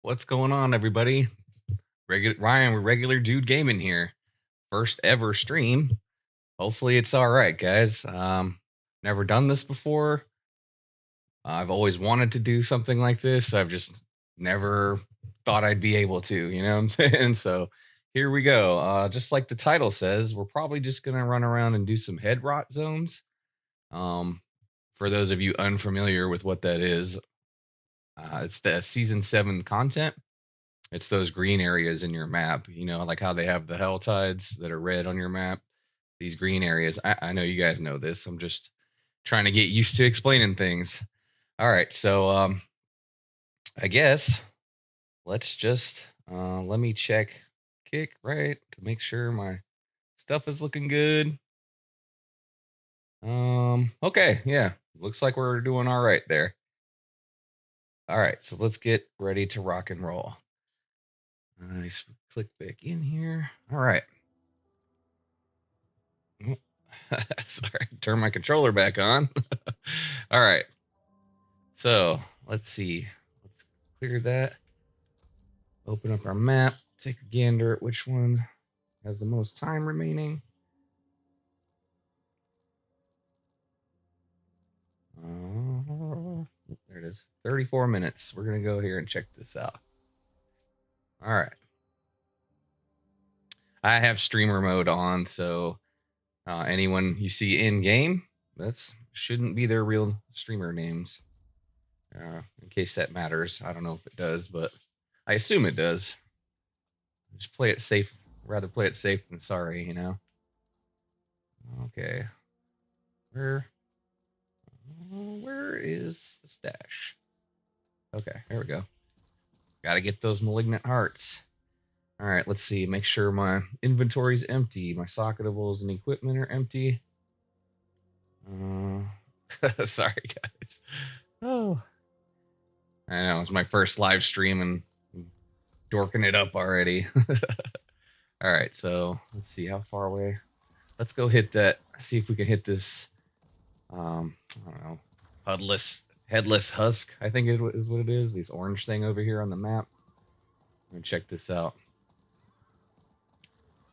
What's going on, everybody? Ryan, we're regular dude gaming here. First ever stream. Hopefully, it's all right, guys. Never done this before. I've always wanted to do something like this. I've just never thought I'd be able to. You know what I'm saying? So here we go. Just like the title says, we're probably just gonna run around and do some head rot zones. Um, for those of you unfamiliar with what that is, it's the season 7 content. It's those green areas in your map, like how they have the hell tides that are red on your map. These green areas. I know you guys know this. I'm just trying to get used to explaining things. All right, so I guess let's just let me check kick right to make sure my stuff is looking good. Okay, yeah, looks like we're doing all right there. All right, so let's get ready to rock and roll. Nice, click back in here. All right. Sorry, turn my controller back on. All right. So let's see. Let's clear that. Open up our map. Take a gander at which one has the most time remaining. There it is. 34 minutes. We're going to go here and check this out. All right. I have streamer mode on, so anyone you see in game, that's shouldn't be their real streamer names. In case that matters. I don't know if it does, but I assume it does. Just play it safe. Rather play it safe than sorry, you know. Okay. Where is the stash? Okay, there we go. Gotta get those malignant hearts. All right, let's see. Make sure my inventory's empty. My socketables and equipment are empty. Sorry, guys. Oh, I know it's my first live stream and dorking it up already. All right, so let's see how far away. Let's go hit that. See if we can hit this. I don't know, headless husk. I think it is what it is. This orange thing over here on the map. Let me check this out.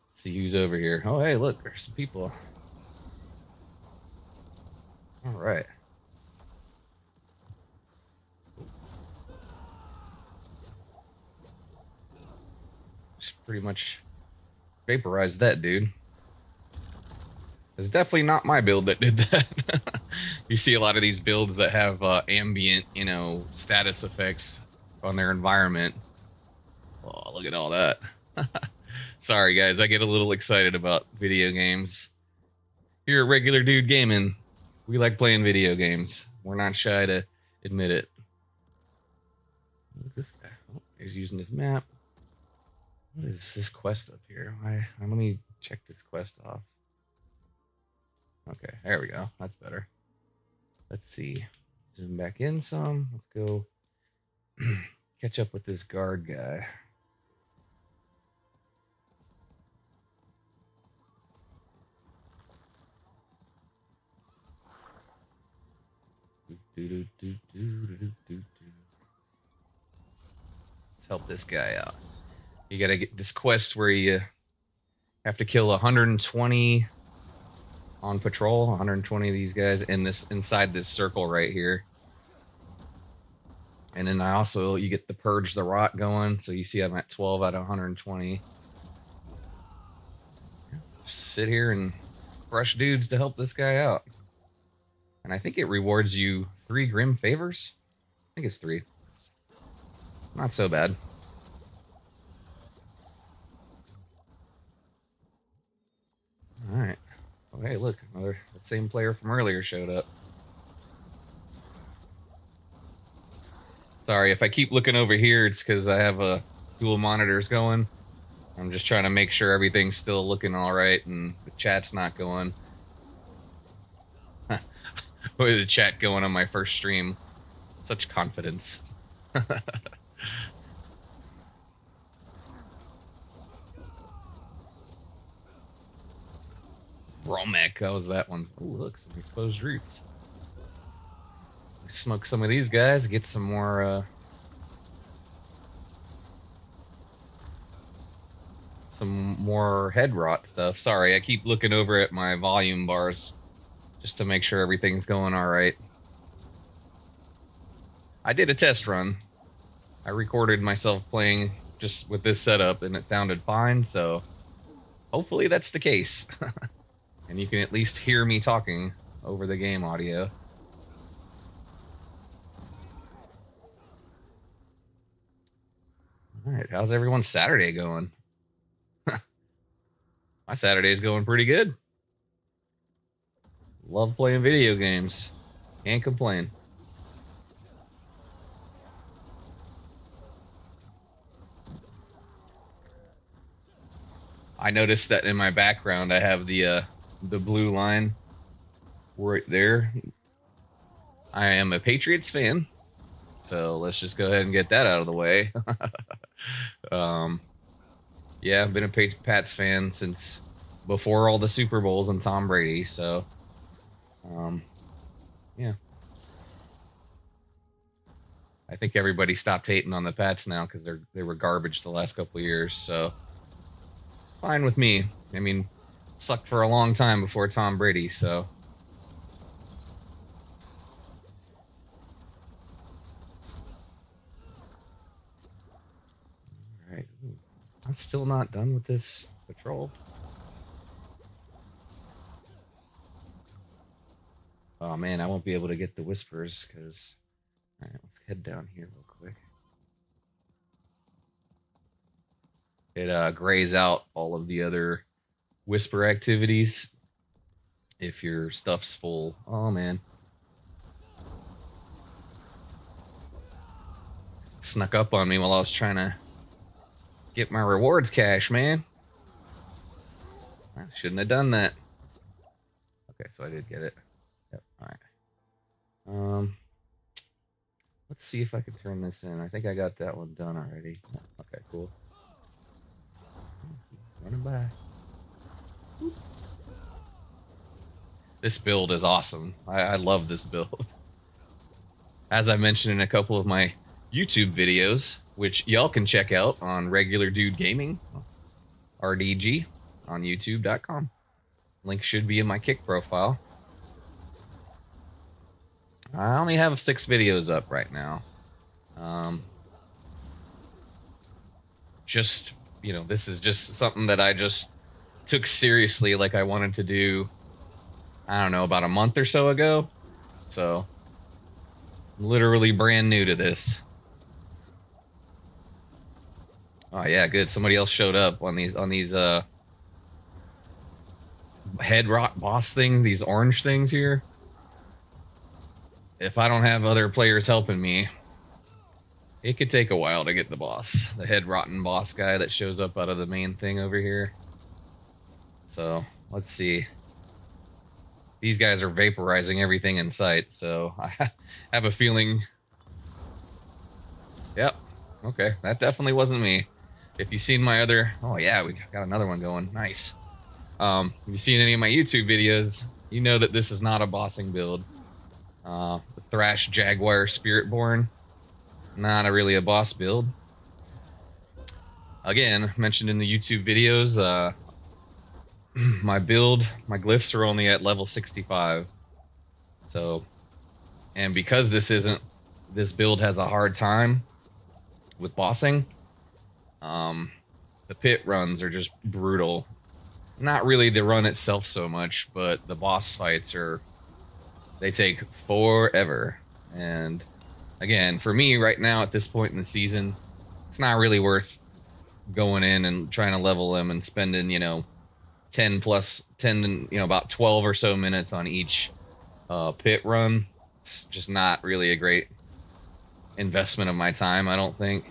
Let's see who's over here. Oh, hey, look, there's some people. All right. Just pretty much vaporized that dude. It's definitely not my build that did that. You see a lot of these builds that have ambient, status effects on their environment. Oh, look at all that. Sorry, guys, I get a little excited about video games. Here at Regular Dude Gaming, we like playing video games. We're not shy to admit it. Look at this guy. Oh, he's using his map. What is this quest up here? Let me check this quest off. Okay, there we go. That's better. Let's see. Zoom back in some. Let's go catch up with this guard guy. Let's help this guy out. You gotta get this quest where you have to kill 120 on patrol, 120 of these guys inside this circle right here. And then you get the purge the rot going. So you see I'm at 12 out of 120. Just sit here and crush dudes to help this guy out. And I think it rewards you 3 grim favors. I think it's 3. Not so bad. All right. Oh, hey, look, the same player from earlier showed up. Sorry, if I keep looking over here, it's because I have dual monitors going. I'm just trying to make sure everything's still looking all right and the chat's not going. What is the chat going on my first stream? Such confidence. Romek, how was that one? Oh, look, some exposed roots. Smoke some of these guys, get some more some more head rot stuff. Sorry, I keep looking over at my volume bars just to make sure everything's going all right. I did a test run. I recorded myself playing just with this setup and it sounded fine, so hopefully that's the case. And you can at least hear me talking over the game audio. All right, how's everyone's Saturday going? My Saturday's going pretty good. Love playing video games. Can't complain. I noticed that in my background I have the blue line right there. I am a Patriots fan, so let's just go ahead and get that out of the way. Yeah, I've been a Pats fan since before all the Super Bowls and Tom Brady, so yeah. I think everybody stopped hating on the Pats now because they were garbage the last couple of years, so fine with me. I mean, sucked for a long time before Tom Brady, so. All right. Ooh, I'm still not done with this patrol. Oh man, I won't be able to get the whispers because. All right, let's head down here real quick. It grays out all of the other whisper activities if your stuff's full. Oh man. Snuck up on me while I was trying to get my rewards cash, man. I shouldn't have done that. Okay, so I did get it. Yep. All right. Let's see if I can turn this in. I think I got that one done already. Okay, cool. Running by. This build is awesome. I love this build. As I mentioned in a couple of my YouTube videos, which y'all can check out on Regular Dude Gaming, RDG, on YouTube.com. Link should be in my Kick profile. I only have 6 videos up right now. Just, this is just something that I just took seriously, like I wanted to do, I don't know, about a month or so ago. So, literally brand new to this. Oh yeah, good. Somebody else showed up on these head rock boss things, these orange things here. If I don't have other players helping me, it could take a while to get the boss, the head rotten boss guy that shows up out of the main thing over here. So let's see. These guys are vaporizing everything in sight, so I have a feeling. Yep. Okay, that definitely wasn't me. If you've seen my other, oh yeah, we got another one going. Nice. If you've seen any of my YouTube videos, you know that this is not a bossing build. The Thrash Jaguar Spiritborn, not really a boss build. Again, mentioned in the YouTube videos, my glyphs are only at level 65. So, and because this build has a hard time with bossing, the pit runs are just brutal. Not really the run itself so much, but the boss fights they take forever. And again, for me right now at this point in the season, it's not really worth going in and trying to level them and spending, 10 and, about 12 or so minutes on each pit run. It's just not really a great investment of my time, I don't think.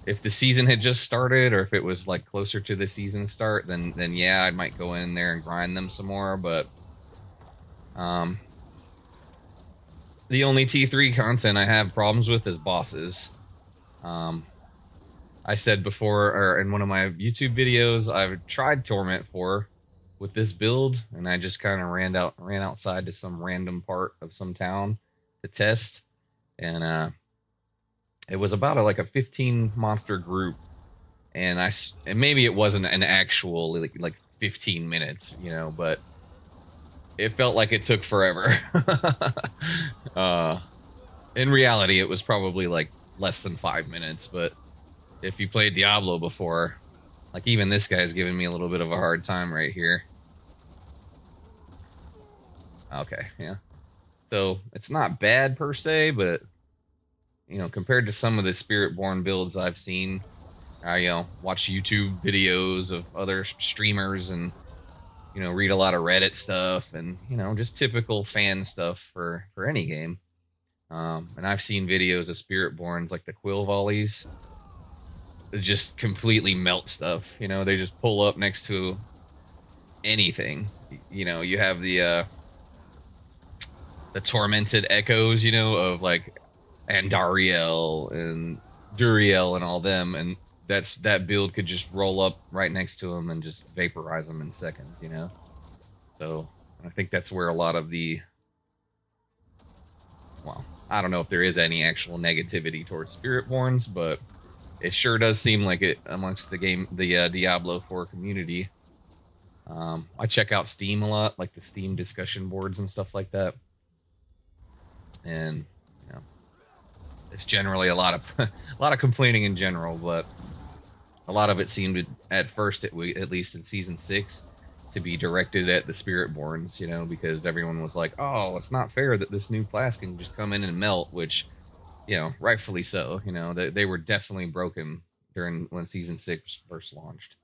If the season had just started, or if it was like closer to the season start, then yeah, I might go in there and grind them some more. But the only T3 content I have problems with is bosses. I said before, or in one of my YouTube videos, I've tried Torment 4 with this build, and I just kind of ran outside to some random part of some town to test, and it was about like a 15 monster group, and maybe it wasn't an actual like 15 minutes, but it felt like it took forever. uh, in reality, it was probably like less than 5 minutes. But if you played Diablo before, like even this guy's giving me a little bit of a hard time right here. Okay, yeah. So it's not bad per se, but compared to some of the Spiritborn builds I've seen, I watch YouTube videos of other streamers and read a lot of Reddit stuff and just typical fan stuff for any game. And I've seen videos of Spiritborns like the Quill Volleys that just completely melt stuff. They just pull up next to anything. You have the tormented echoes, of like Andariel and Duriel and all them, and that build could just roll up right next to them and just vaporize them in seconds. So I think that's where a lot of well, I don't know if there is any actual negativity towards Spiritborns, but it sure does seem like it amongst the Diablo 4 community. I check out Steam a lot, like the Steam discussion boards and stuff like that, and it's generally a lot of a lot of complaining in general, but a lot of it seemed at first, at least in season 6, to be directed at the Spiritborns, because everyone was like, "Oh, it's not fair that this new class can just come in and melt," which, rightfully so. They were definitely broken during when season 6 first launched.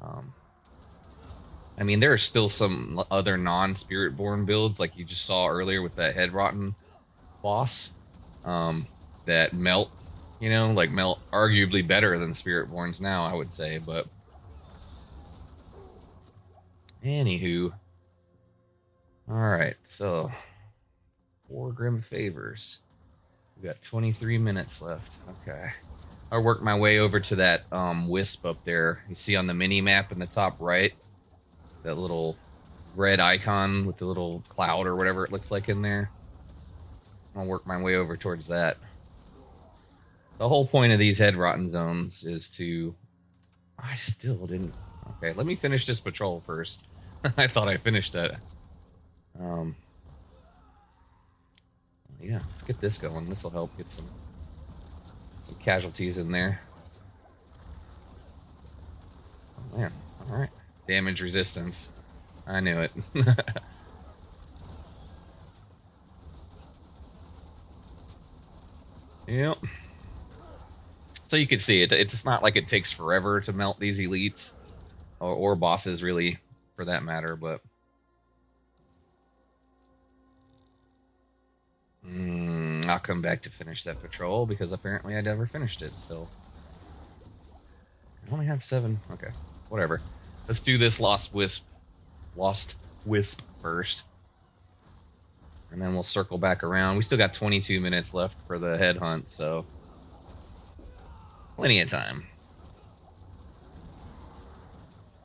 I mean, there are still some other non-Spiritborn builds, like you just saw earlier with that head rotten boss, that melt, like melt arguably better than Spiritborns now, I would say. But anywho, all right, so 4 Grim Favors. We got 23 minutes left. Okay. I worked my way over to that wisp up there. You see on the mini map in the top right, that little red icon with the little cloud or whatever it looks like in there. I'll work my way over towards that. The whole point of these head rotten zones is to... I still didn't... Okay, let me finish this patrol first. I thought I finished that. Yeah, let's get this going. This will help get some casualties in there. Oh, man. All right. Damage resistance. I knew it. Yep. So you can see it. It's not like it takes forever to melt these elites or bosses, really, for that matter. But I'll come back to finish that patrol because apparently I never finished it. So I only have 7. Okay, whatever. Let's do this Lost Wisp first, and then we'll circle back around. We still got 22 minutes left for the head hunt, so plenty of time.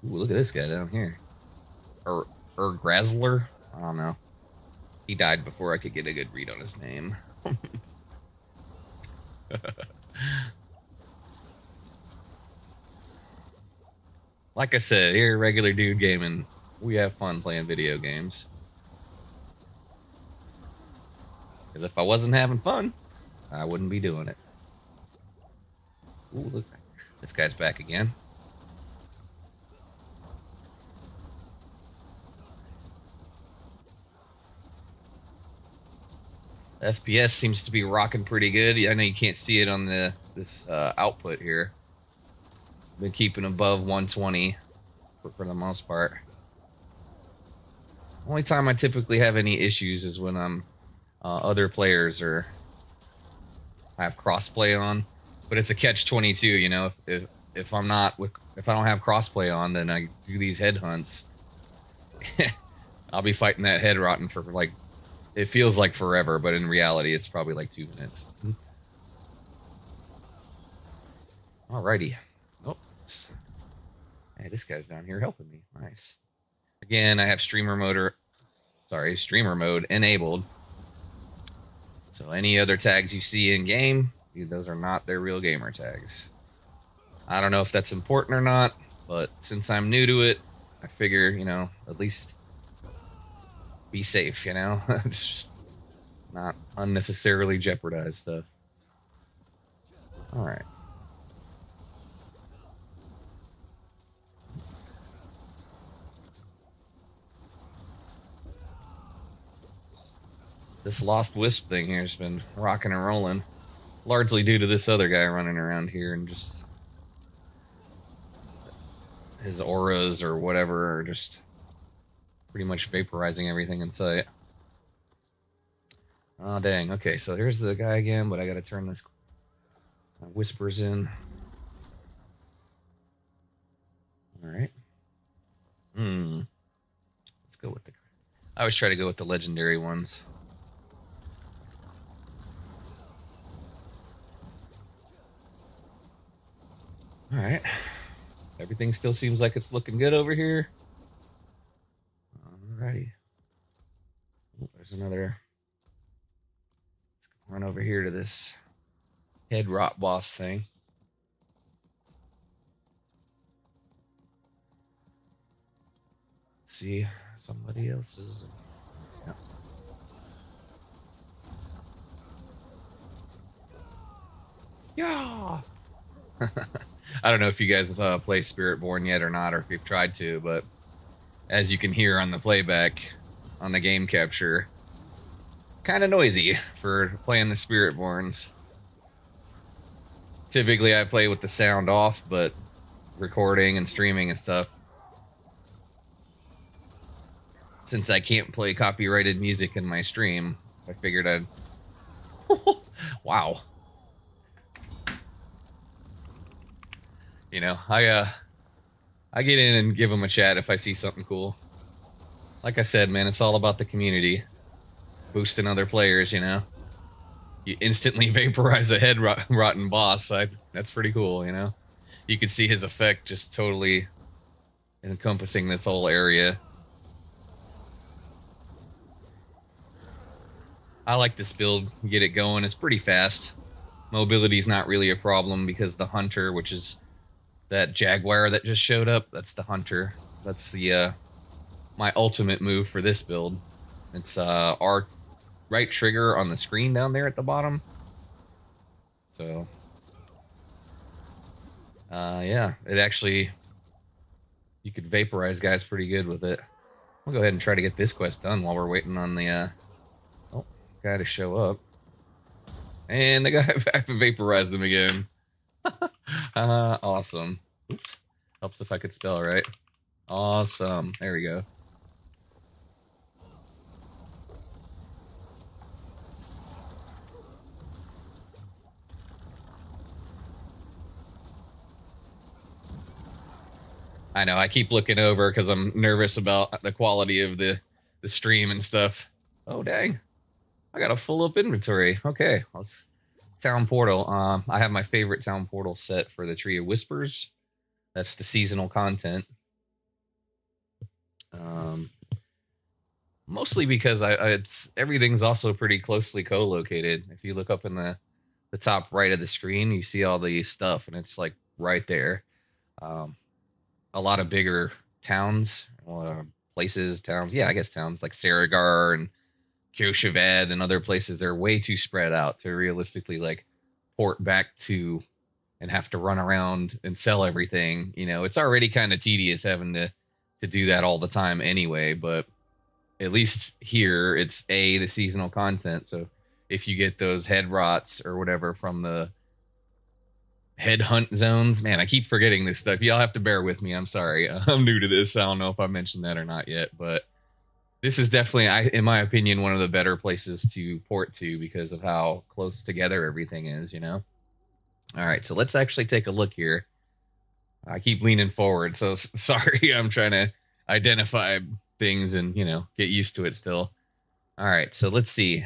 Ooh, look at this guy down here. Grazler? I don't know. He died before I could get a good read on his name. Like I said, here, regular dude gaming, we have fun playing video games. Because if I wasn't having fun, I wouldn't be doing it. Ooh, look. This guy's back again. FPS seems to be rocking pretty good. I know you can't see it on this output here. Been keeping above 120 for the most part. Only time I typically have any issues is when I'm other players or I have crossplay on, but it's a catch-22. If I don't have crossplay on, then I do these head hunts. I'll be fighting that head rotten for like, it feels like forever, but in reality, it's probably like 2 minutes. Alrighty. Oh, hey, this guy's down here helping me. Nice. Again, I have streamer mode enabled. So any other tags you see in game, those are not their real gamer tags. I don't know if that's important or not, but since I'm new to it, I figure, at least be safe, just not unnecessarily jeopardize stuff. All right. This Lost Wisp thing here has been rocking and rolling, largely due to this other guy running around here and just his auras or whatever are just pretty much vaporizing everything in sight. Oh, dang. Okay, so here's the guy again, but I gotta turn this whispers in. All right. Let's go with the. I always try to go with the legendary ones. All right. Everything still seems like it's looking good over here. Alrighty. Oh, there's another. Let's run over here to this head rot boss thing. See somebody else's. Yeah. I don't know if you guys play Spiritborn yet or not, or if you've tried to, but as you can hear on the playback on the game capture, kind of noisy for playing the Spiritborns. Typically, I play with the sound off, but recording and streaming and stuff, since I can't play copyrighted music in my stream, I figured I'd. Wow. I get in and give them a chat if I see something cool. Like I said, man, it's all about the community, boosting other players. You instantly vaporize a head rotten boss. That's pretty cool. You could see his effect just totally encompassing this whole area. I like this build. Get it going. It's pretty fast. Mobility's not really a problem because the hunter, which is that jaguar that just showed up, that's the hunter. That's the my ultimate move for this build. It's our right trigger on the screen down there at the bottom. So yeah, it actually, you could vaporize guys pretty good with it. We'll go ahead and try to get this quest done while we're waiting on the guy to show up. And the guy I vaporized him again. Awesome. Oops. Helps if I could spell right. Awesome. There we go. I know. I keep looking over because I'm nervous about the quality of the stream and stuff. Oh, dang. I got a full up inventory. Okay. Let's town portal. I have my favorite town portal set for the Tree of Whispers. That's the seasonal content. Mostly because it's everything's also pretty closely co-located. If you look up in the top right of the screen, you see all the stuff, and it's like right there. A lot of bigger towns, places, towns. Yeah, I guess towns like Saragar and Kyoshavad and other places. They're way too spread out to realistically like port back to and have to run around and sell everything. It's already kind of tedious having to do that all the time anyway. But at least here, it's the seasonal content. So if you get those head rots or whatever from the head hunt zones, man, I keep forgetting this stuff. Y'all have to bear with me. I'm sorry. I'm new to this. I don't know if I mentioned that or not yet, but this is definitely, in my opinion, one of the better places to port to because of how close together everything is. All right, so let's actually take a look here. I keep leaning forward, so sorry. I'm trying to identify things and get used to it still. All right, so let's see.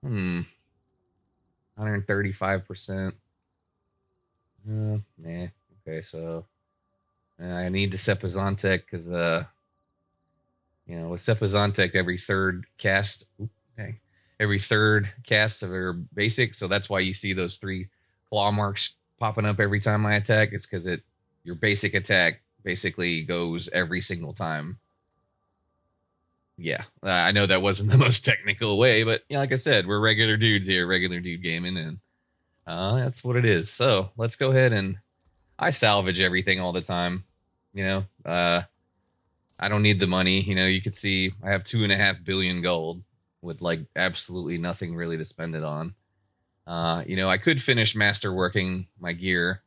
135%. Nah. Okay, so I need the Sepizantek because with Sepizantek every third cast. Every third cast of her basic, so that's why you see those 3 claw marks popping up every time I attack, it's because your basic attack basically goes every single time. Yeah, I know that wasn't the most technical way, but yeah, like I said, we're regular dudes here, regular dude gaming, and that's what it is. So let's go ahead and I salvage everything all the time. You know, I don't need the money. You know, you can see I have 2.5 billion gold with like absolutely nothing really to spend it on. You know, I could finish masterworking my gear,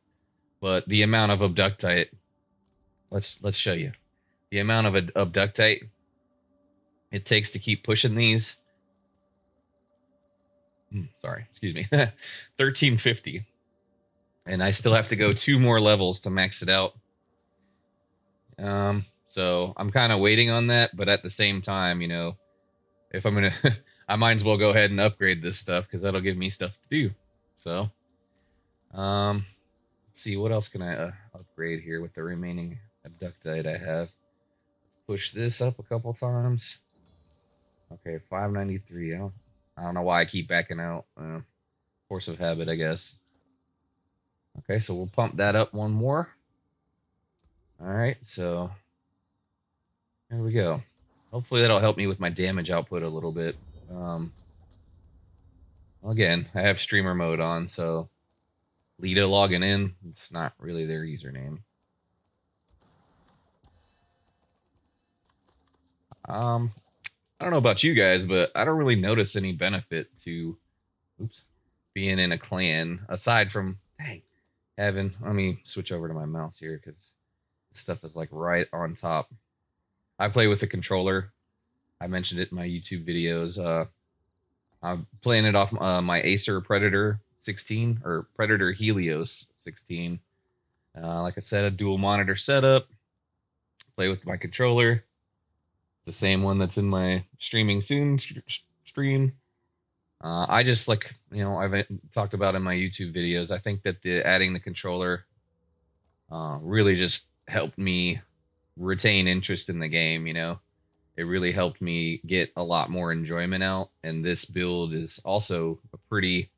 but the amount of abductite. Let's show you the amount of abductite it takes to keep pushing these. Sorry, excuse me. 1350, and I still have to go 2 more levels to max it out. So I'm kind of waiting on that, but at the same time, you know, if I'm gonna, I might as well go ahead and upgrade this stuff because that'll give me stuff to do. So, let's see, what else can I upgrade here with the remaining abductite I have? Let's push this up a couple times. Okay, 593. I don't know why I keep backing out. Force of habit, I guess. Okay, so we'll pump that up 1 more. All right, so there we go. Hopefully that'll help me with my damage output a little bit. Again, I have streamer mode on, so Lita logging in, it's not really their username. I don't know about you guys, but I don't really notice any benefit to being in a clan aside from having. Let me switch over to my mouse here because this stuff is like right on top. I play with a controller. I mentioned it in my YouTube videos. I'm playing it off my Acer Predator 16 or Predator Helios 16. Like I said, a dual monitor setup. Play with my controller. The same one that's in my streaming soon stream. I just like, you know, I've talked about in my YouTube videos. I think that adding the controller really just helped me retain interest in the game. You know, it really helped me get a lot more enjoyment out. And this build is also a pretty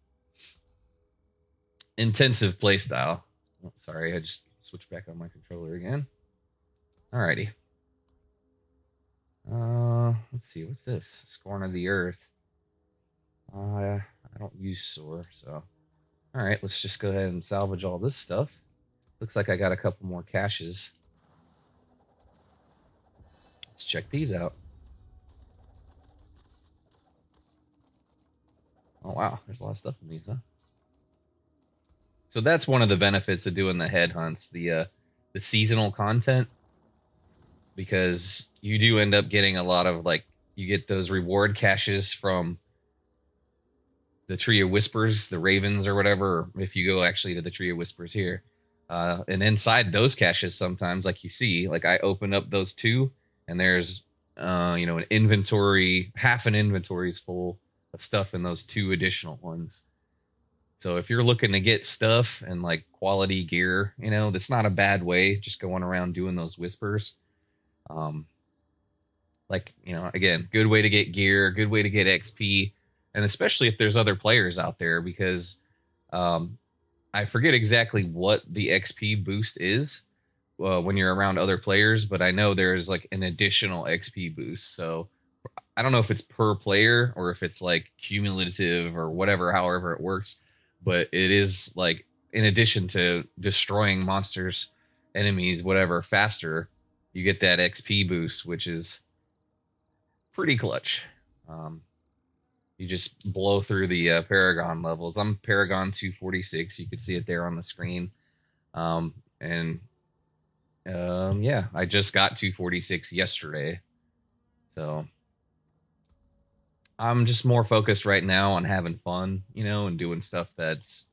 intensive playstyle. Oh, sorry, I just switched back on my controller again. Alrighty. Let's see, what's this? Scorn of the Earth. I don't use SOAR, so. Alright, let's just go ahead and salvage all this stuff. Looks like I got a couple more caches. Let's check these out. Oh wow, there's a lot of stuff in these, huh? So that's one of the benefits of doing the head hunts, the seasonal content, because you do end up getting a lot of like you get those reward caches from the Tree of Whispers, the Ravens or whatever. If you go actually to the Tree of Whispers here, and inside those caches, sometimes like you see, like I open up those 2, and there's you know, an inventory, half an inventory is full of stuff in those 2 additional ones. So if you're looking to get stuff and like quality gear, you know, that's not a bad way, just going around doing those whispers. Like, you know, again, good way to get gear, good way to get XP, and especially if there's other players out there, because I forget exactly what the XP boost is when you're around other players, but I know there's like an additional XP boost. So I don't know if it's per player or if it's like cumulative or whatever, however it works, but it is like in addition to destroying monsters, enemies, whatever, faster, you get that XP boost, which is pretty clutch. You just blow through the Paragon levels. I'm Paragon 246. You can see it there on the screen. And yeah, I just got 246 yesterday. So I'm just more focused right now on having fun, you know, and doing stuff that's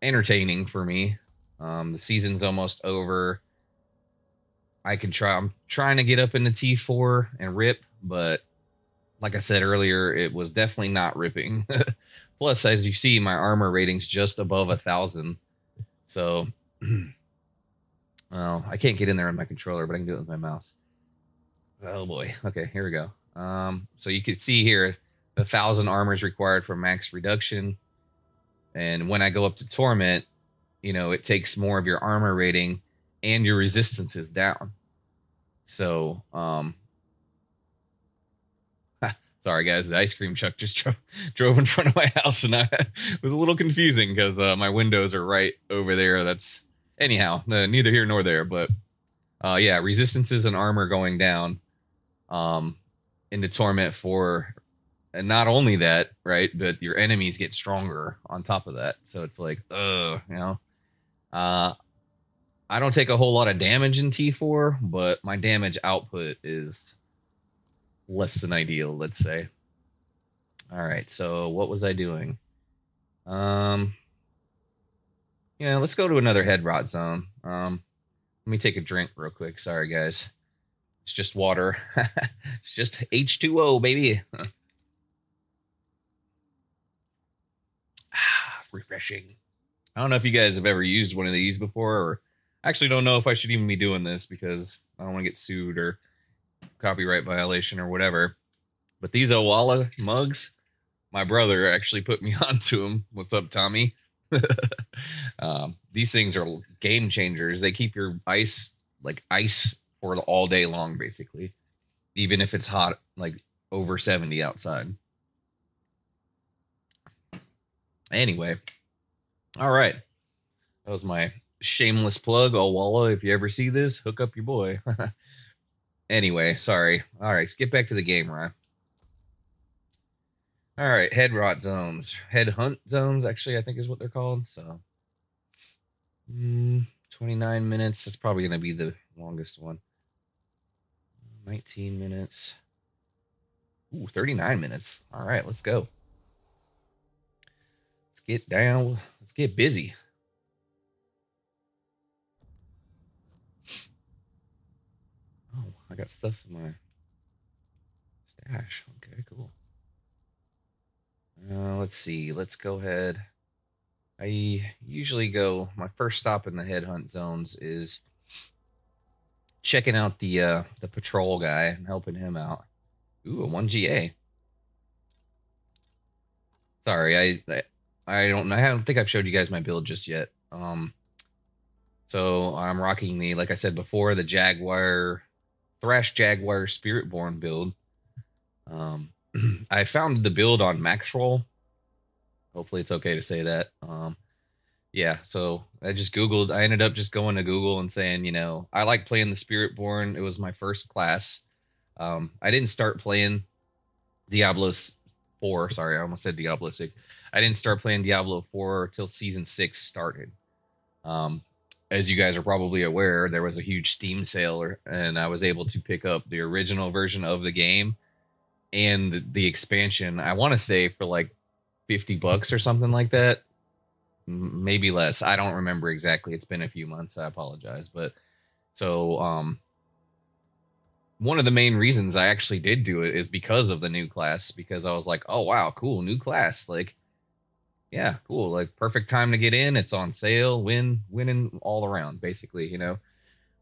entertaining for me. The season's almost over. I'm trying to get up into T4 and rip, but like I said earlier, it was definitely not ripping. Plus, as you see, my armor rating's just above 1,000. So, well, I can't get in there on my controller, but I can do it with my mouse. Oh boy. Okay, here we go. So you can see here, 1,000 armor is required for max reduction. And when I go up to Torment, it takes more of your armor rating and your resistance is down. So, sorry guys, the ice cream truck just drove in front of my house, and it was a little confusing because my windows are right over there. That's anyhow, neither here nor there. But yeah, resistances and armor going down into Torment 4, and not only that, right? But your enemies get stronger on top of that. So it's like, uh, I don't take a whole lot of damage in T4, but my damage output is less than ideal, let's say. All right, so what was I doing? Um, yeah, let's go to another head rot zone. Let me take a drink real quick. Sorry, guys. It's just water. It's just H2O, baby. Refreshing. I don't know if you guys have ever used one of these before, or actually don't know if I should even be doing this because I don't want to get sued or copyright violation or whatever. But these Owala mugs, my brother actually put me onto them. What's up, Tommy? These things are game changers. They keep your ice like ice for all day long, basically, even if it's hot, like over 70 outside. Anyway, all right. That was my shameless plug. Owala, if you ever see this, hook up your boy. Anyway, sorry. All right, get back to the game, Ryan. All right, head rot zones, head hunt zones, actually, I think is what they're called. So, 29 minutes. That's probably going to be the longest one. 19 minutes. Ooh, 39 minutes. All right, let's go. Let's get down. Let's get busy. Oh, I got stuff in my stash. Okay, cool. Let's see. Let's go ahead. I usually go. My first stop in the headhunt zones is checking out the patrol guy and helping him out. Ooh, a 1GA. Sorry, I don't think I've showed you guys my build just yet. So I'm rocking like I said before, the Jaguar Thrash Jaguar Spiritborn build. I found the build on Maxroll. Hopefully it's okay to say that. Yeah, so I just Googled. I ended up just going to Google and saying, I like playing the Spiritborn. It was my first class. I didn't start playing Diablo 4. Sorry, I almost said Diablo 6. I didn't start playing Diablo 4 till season 6 started. As you guys are probably aware, there was a huge Steam sale, and I was able to pick up the original version of the game and the expansion. I want to say for like $50 or something like that, maybe less. I don't remember exactly. It's been a few months. I apologize, but so one of the main reasons I actually did do it is because of the new class. Because I was like, oh wow, cool, new class, like. Yeah, cool. Like perfect time to get in. It's on sale. Winning all around, basically.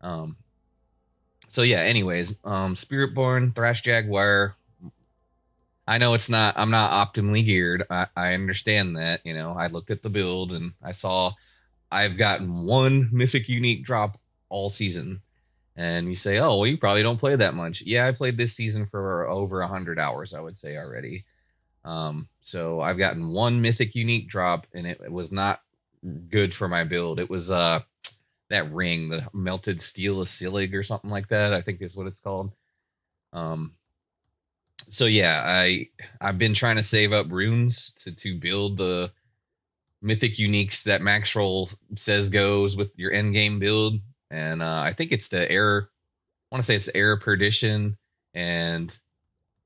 Um, so yeah, anyways, Spiritborn, Thrash Jaguar. I know I'm not optimally geared. I understand that. I looked at the build and I saw I've gotten one mythic unique drop all season. And you say, oh, well, you probably don't play that much. Yeah, I played this season for over 100 hours, I would say already. So I've gotten one mythic unique drop, and it was not good for my build. It was that ring, the melted steel of Silig or something like that, I think is what it's called. Um, so yeah, I've been trying to save up runes to build the mythic uniques that Maxroll says goes with your end game build, and I think it's the air. I want to say it's the air perdition and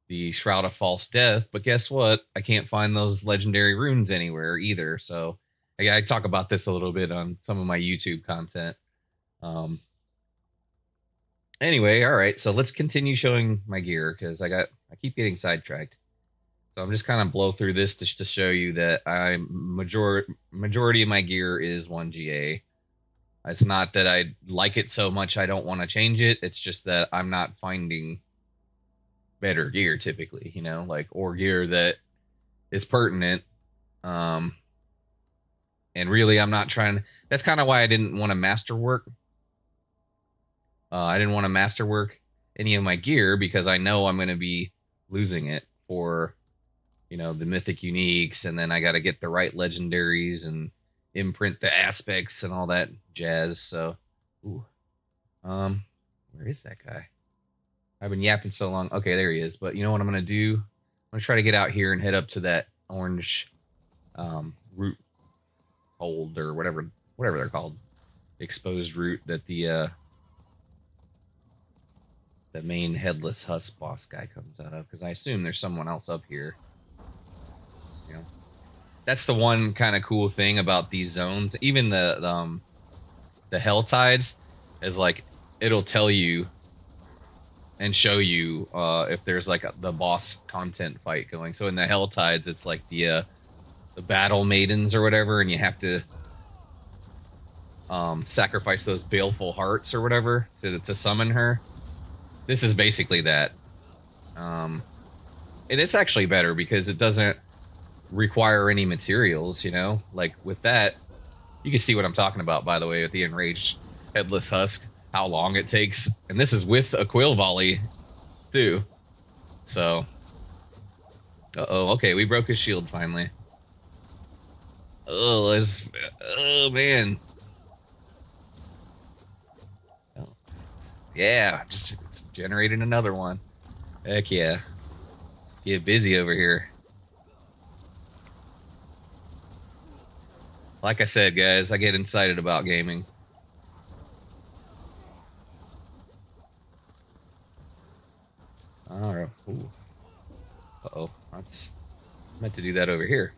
the Shroud of False Death, but guess what? I can't find those legendary runes anywhere either. So I talk about this a little bit on some of my YouTube content. Um, anyway, all right. So let's continue showing my gear because I keep getting sidetracked. So I'm just kind of blow through this to show you that majority of my gear is 1GA. It's not that I like it so much I don't want to change it. It's just that I'm not finding better gear typically, like or gear that is pertinent. And really, I'm not trying. That's kind of why I didn't want to masterwork. I didn't want to masterwork any of my gear because I know I'm going to be losing it for the mythic uniques, and then I got to get the right legendaries and imprint the aspects and all that jazz. So, ooh, where is that guy? I've been yapping so long. Okay, there he is. But you know what I'm gonna do? I'm gonna try to get out here and head up to that orange root hold or whatever they're called, exposed root that the main headless husk boss guy comes out of. Because I assume there's someone else up here. You know, that's the one kind of cool thing about these zones. Even the hell tides is like it'll tell you and show you if there's like the boss content fight going. So in the hell tides, it's like the battle maidens or whatever, and you have to sacrifice those baleful hearts or whatever to summon her. This is basically that, and it's actually better because it doesn't require any materials. Like with that, you can see what I'm talking about. By the way, with the enraged headless husk, how long it takes, and this is with a quill volley too. So, okay, we broke his shield finally. Oh man. Oh, yeah, just generated another one. Heck yeah. Let's get busy over here. Like I said, guys, I get excited about gaming. All right. Ooh. Uh-oh. That's meant to do that over here.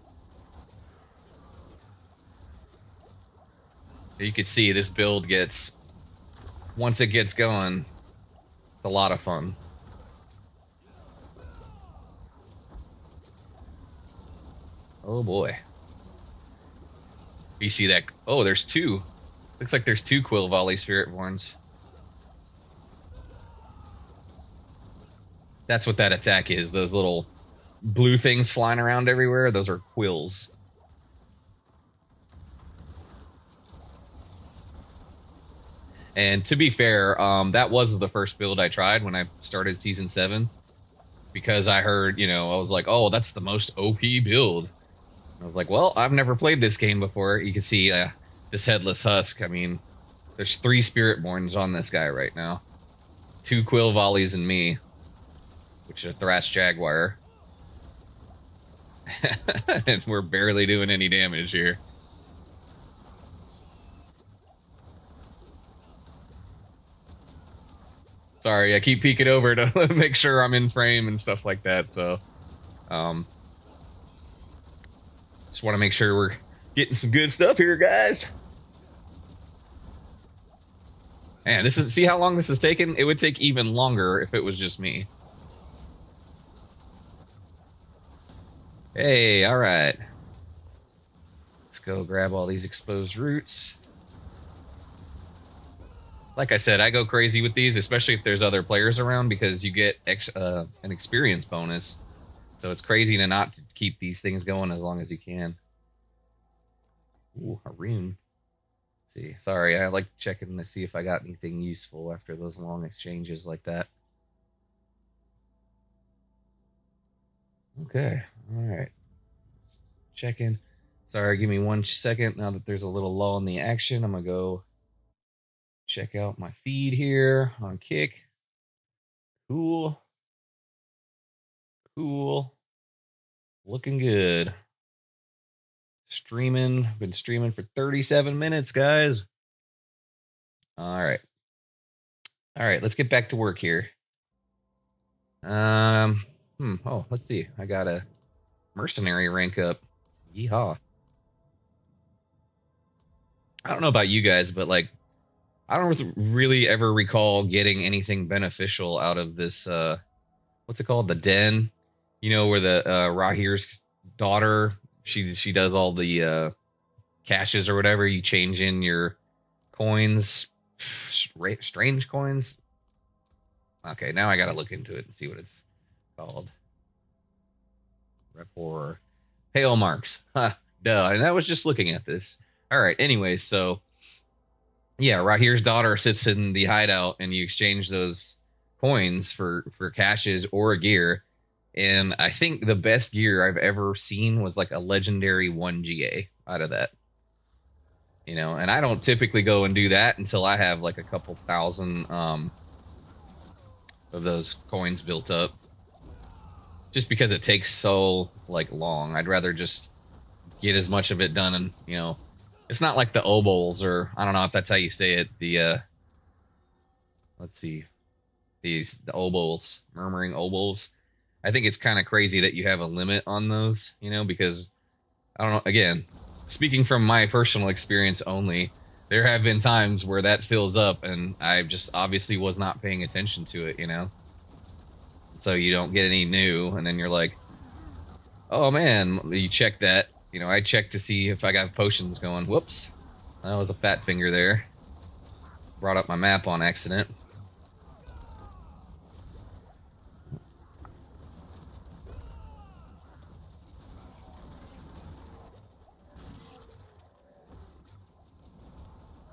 You can see this build once it gets going, it's a lot of fun. Oh boy. You see that? Oh, there's two. Looks like there's two Quill Volley Spiritborns. That's what that attack is. Those little blue things flying around everywhere. Those are quills. And to be fair, that was the first build I tried when I started season 7, because I heard, I was like, oh, that's the most OP build. And I was like, well, I've never played this game before. You can see this headless husk. I mean, there's 3 Spiritborns on this guy right now, 2 Quill Volleys and me, which is a Thrash Jaguar. And we're barely doing any damage here. Sorry, I keep peeking over to make sure I'm in frame and stuff like that. So, just want to make sure we're getting some good stuff here, guys. Man, see how long this has taken? It would take even longer if it was just me. Hey, all right. Let's go grab all these exposed roots. Like I said, I go crazy with these, especially if there's other players around, because you get an experience bonus. So it's crazy to not keep these things going as long as you can. Ooh, a rune. Let's see. Sorry, I like checking to see if I got anything useful after those long exchanges like that. Okay, all right. Checking. Sorry, give me 1 second. Now that there's a little lull in the action, I'm going to go check out my feed here on Kick. Cool. Cool. Looking good. Been streaming for 37 minutes, guys. All right. All right, let's get back to work here. Let's see. I got a mercenary rank up. Yeehaw. I don't know about you guys, but like, I don't really ever recall getting anything beneficial out of this. What's it called? The den. Where the Rahir's daughter. She does all the caches or whatever. You change in your coins, strange coins. Okay, now I gotta look into it and see what it's called. Rapport. Hail marks. Huh. Duh. And I was just looking at this. All right. Anyway, so yeah, Rahir's daughter sits in the hideout, and you exchange those coins for caches or a gear. And I think the best gear I've ever seen was like a legendary 1 GA out of that. And I don't typically go and do that until I have like a couple thousand of those coins built up. Just because it takes so like long. I'd rather just get as much of it done, and it's not like the obols, or I don't know if that's how you say it. Let's see, the obols, murmuring obols. I think it's kind of crazy that you have a limit on those, because I don't know. Again, speaking from my personal experience only, there have been times where that fills up, and I just obviously was not paying attention to it. So you don't get any new, and then you're like, oh man, you check that. I checked to see if I got potions going. Whoops, that was a fat finger there. Brought up my map on accident.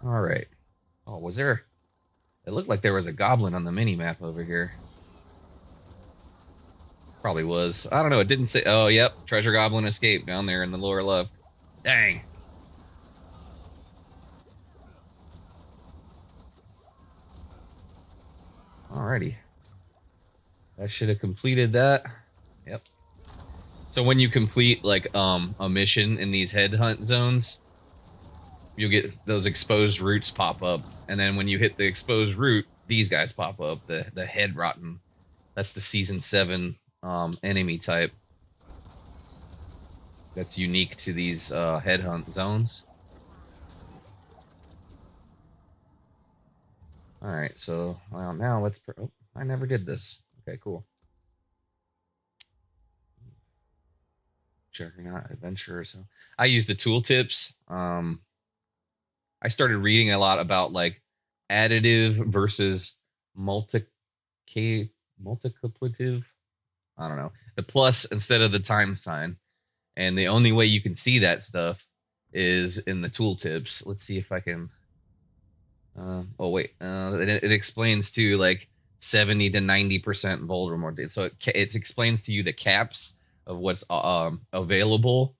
All right. Oh, was there? It looked like there was a goblin on the mini map over here. Probably was. I don't know. It didn't say. Oh, yep. Treasure goblin escaped down there in the lower left. Dang. Alrighty. I should have completed that. Yep. So when you complete like a mission in these headhunt zones, you'll get those exposed roots pop up, and then when you hit the exposed root, these guys pop up. The head rotten. That's the season 7 enemy type. That's unique to these headhunt zones. All right, so well, now let's. Oh, I never did this. Okay, cool. Juggernaut adventure. So I use the tooltips. I started reading a lot about like additive versus multi multiplicative. I don't know, the plus instead of the times sign, and the only way you can see that stuff is in the tooltips. Let's see if I can. Oh wait, it explains to like 70 to 90% vulnerable. So it explains to you the caps of what's available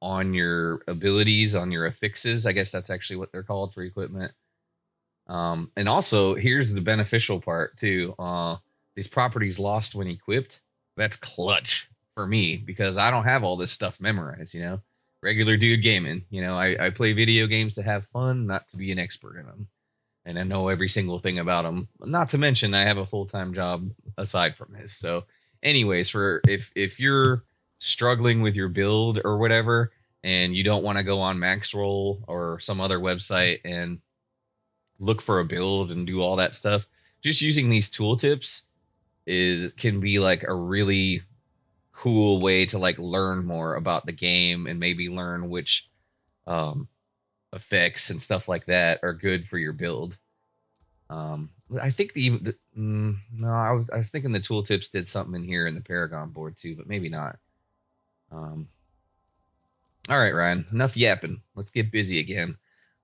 on your abilities, on your affixes. I guess that's actually what they're called for equipment. And also, here's the beneficial part too. These properties lost when equipped. That's clutch for me because I don't have all this stuff memorized. Regular dude gaming. I play video games to have fun, not to be an expert in them, and I know every single thing about them. Not to mention, I have a full time job aside from this. So, anyways, for if you're struggling with your build or whatever, and you don't want to go on Maxroll or some other website and look for a build and do all that stuff, just using these tooltips can be like a really cool way to like learn more about the game and maybe learn which um, effects and stuff like that are good for your build. I think no, I was thinking the tooltips did something in here in the Paragon board too, but maybe not. Um, all right, Ryan, enough yapping. Let's get busy again.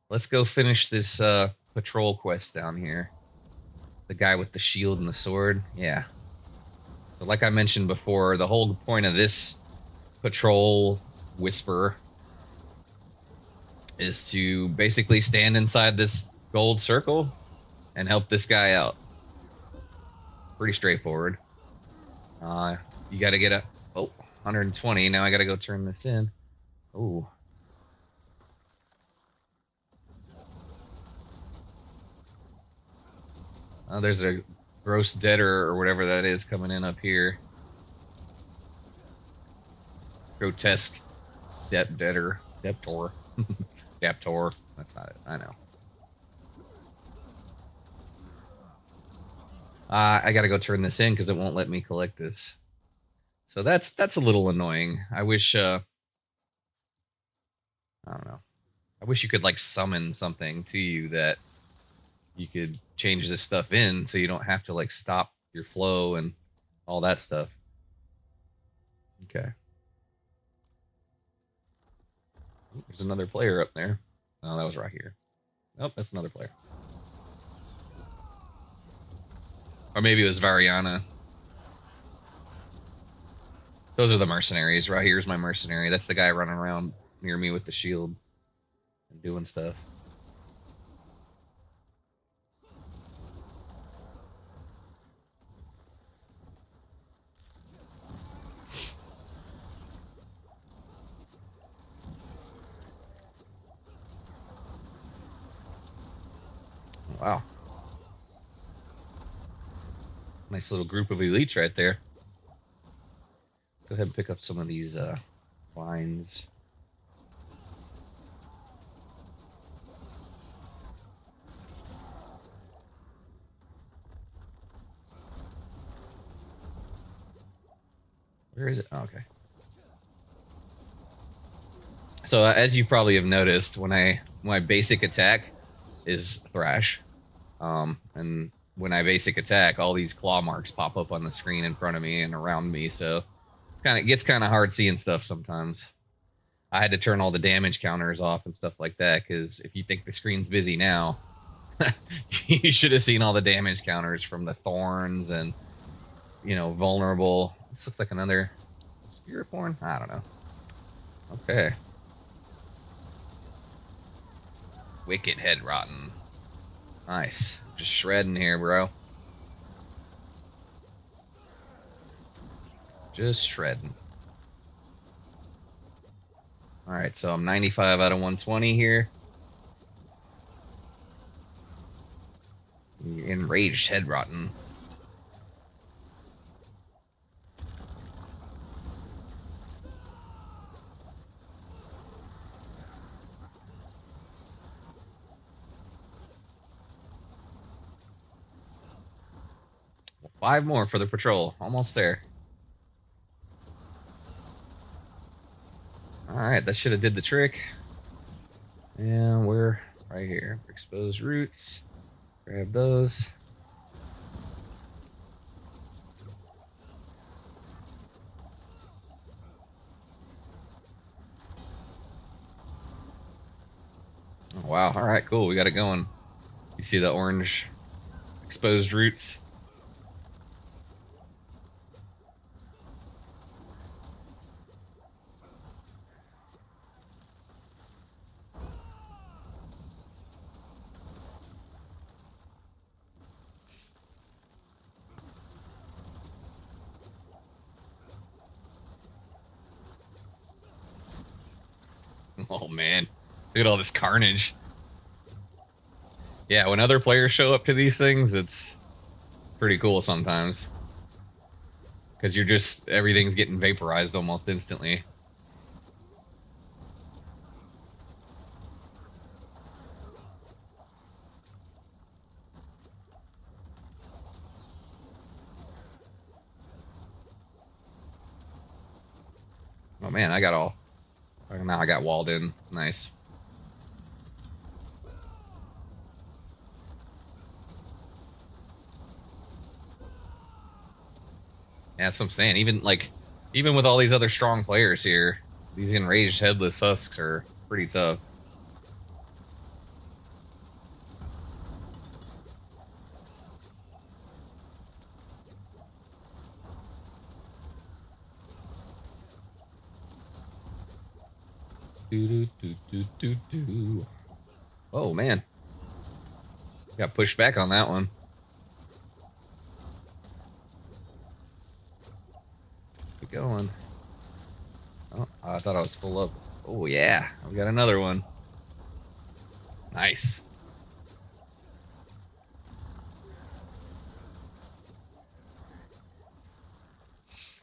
Let's go finish this patrol quest down here. The guy with the shield and the sword. Yeah. So like I mentioned before, the whole point of this patrol whisper is to basically stand inside this gold circle and help this guy out. Pretty straightforward. You got to get 120. Now I got to go turn this in. Oh. There's a gross debtor or whatever that is coming in up here. Grotesque debtor. Debtor. Debtor. That's not it. I know. I got to go turn this in because it won't let me collect this. So that's a little annoying. I wish I don't know. I wish you could like summon something to you that you could change this stuff in so you don't have to like stop your flow and all that stuff. Okay. There's another player up there. Oh, that was right here. Oh, that's another player. Or maybe it was Variana. Those are the mercenaries. Right here's my mercenary. That's the guy running around near me with the shield and doing stuff. Wow. Nice little group of elites right there. Go ahead and pick up some of these vines. Where is it? Oh, okay. So as you probably have noticed, when my basic attack is thrash, and when I basic attack, all these claw marks pop up on the screen in front of me and around me. So it gets kind of hard seeing stuff sometimes. I had to turn all the damage counters off and stuff like that because if you think the screen's busy now, you should have seen all the damage counters from the thorns and vulnerable. This looks like another spirit born. I don't know. Okay. Wicked head rotten. Nice. Just shredding here, bro. Just shredding. All right, so I'm 95 out of 120 here. Enraged head rotten. Well, 5 more for the patrol. Almost there. All right, that should have did the trick. And we're right here. Exposed roots. Grab those. Oh, wow. All right, cool. We got it going. You see the orange exposed roots? Oh, man. Look at all this carnage. Yeah, when other players show up to these things, it's pretty cool sometimes. Because everything's getting vaporized almost instantly. Oh, man, now I got walled in. Nice. Yeah, that's what I'm saying. Even with all these other strong players here, these enraged headless husks are pretty tough. Oh, man. Got pushed back on that one. Keep going. Oh, I thought I was full up. Oh, yeah. We got another one. Nice.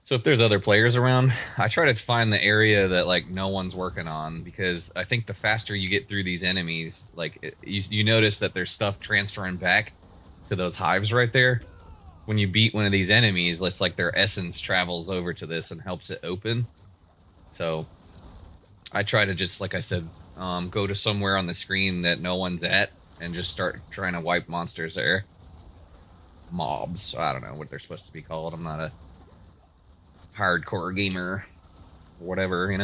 So if there's other players around, I try to find the area that no one's working on, because I think the faster you get through these enemies, you notice that there's stuff transferring back to those hives right there. When you beat one of these enemies, it's like their essence travels over to this and helps it open. So I try to just, like I said, go to somewhere on the screen that no one's at and just start trying to wipe monsters there. Mobs. I don't know what they're supposed to be called. I'm not a hardcore gamer or whatever,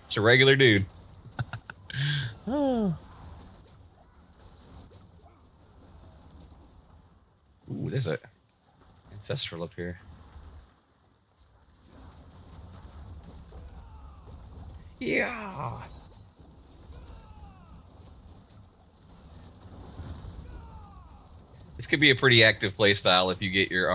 Just a regular dude. Oh. Ooh, there's a ancestral up here. Yeah. This could be a pretty active playstyle if you get your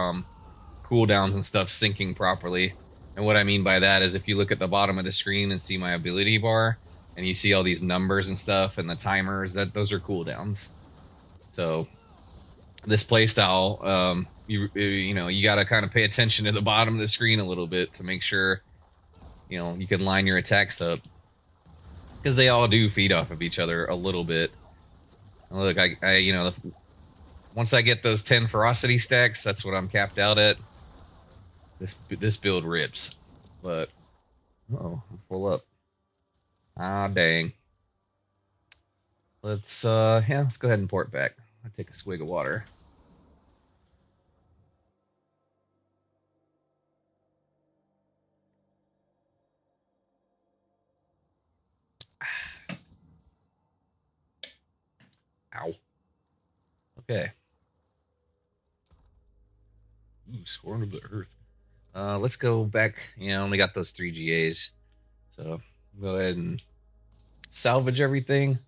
cooldowns and stuff syncing properly. And what I mean by that is if you look at the bottom of the screen and see my ability bar and you see all these numbers and stuff and the timers, that those are cooldowns. So this playstyle, you know, you got to kind of pay attention to the bottom of the screen a little bit to make sure, you know, you can line your attacks up because they all do feed off of each other a little bit. Look, you know, once I get those 10 ferocity stacks, that's what I'm capped out at. This build rips, but oh, I'm full up. Ah, dang. Let's go ahead and pour it back. I'll take a swig of water. Ow. Okay. Ooh, scorn of the earth. Let's go back. You know, only got those 3 GAs. So go ahead and salvage everything.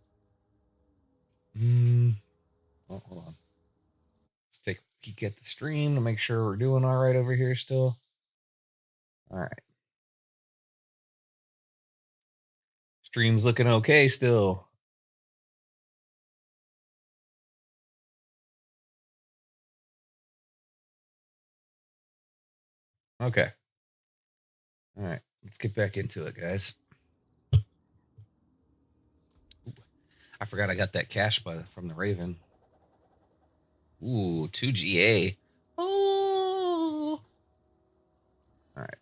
Oh, hold on. Let's take a peek at the stream to make sure we're doing all right over here still. All right. Stream's looking okay still. Okay. All right. Let's get back into it, guys. Ooh, I forgot I got that cash from the Raven. Ooh, 2 GA. Oh. All right.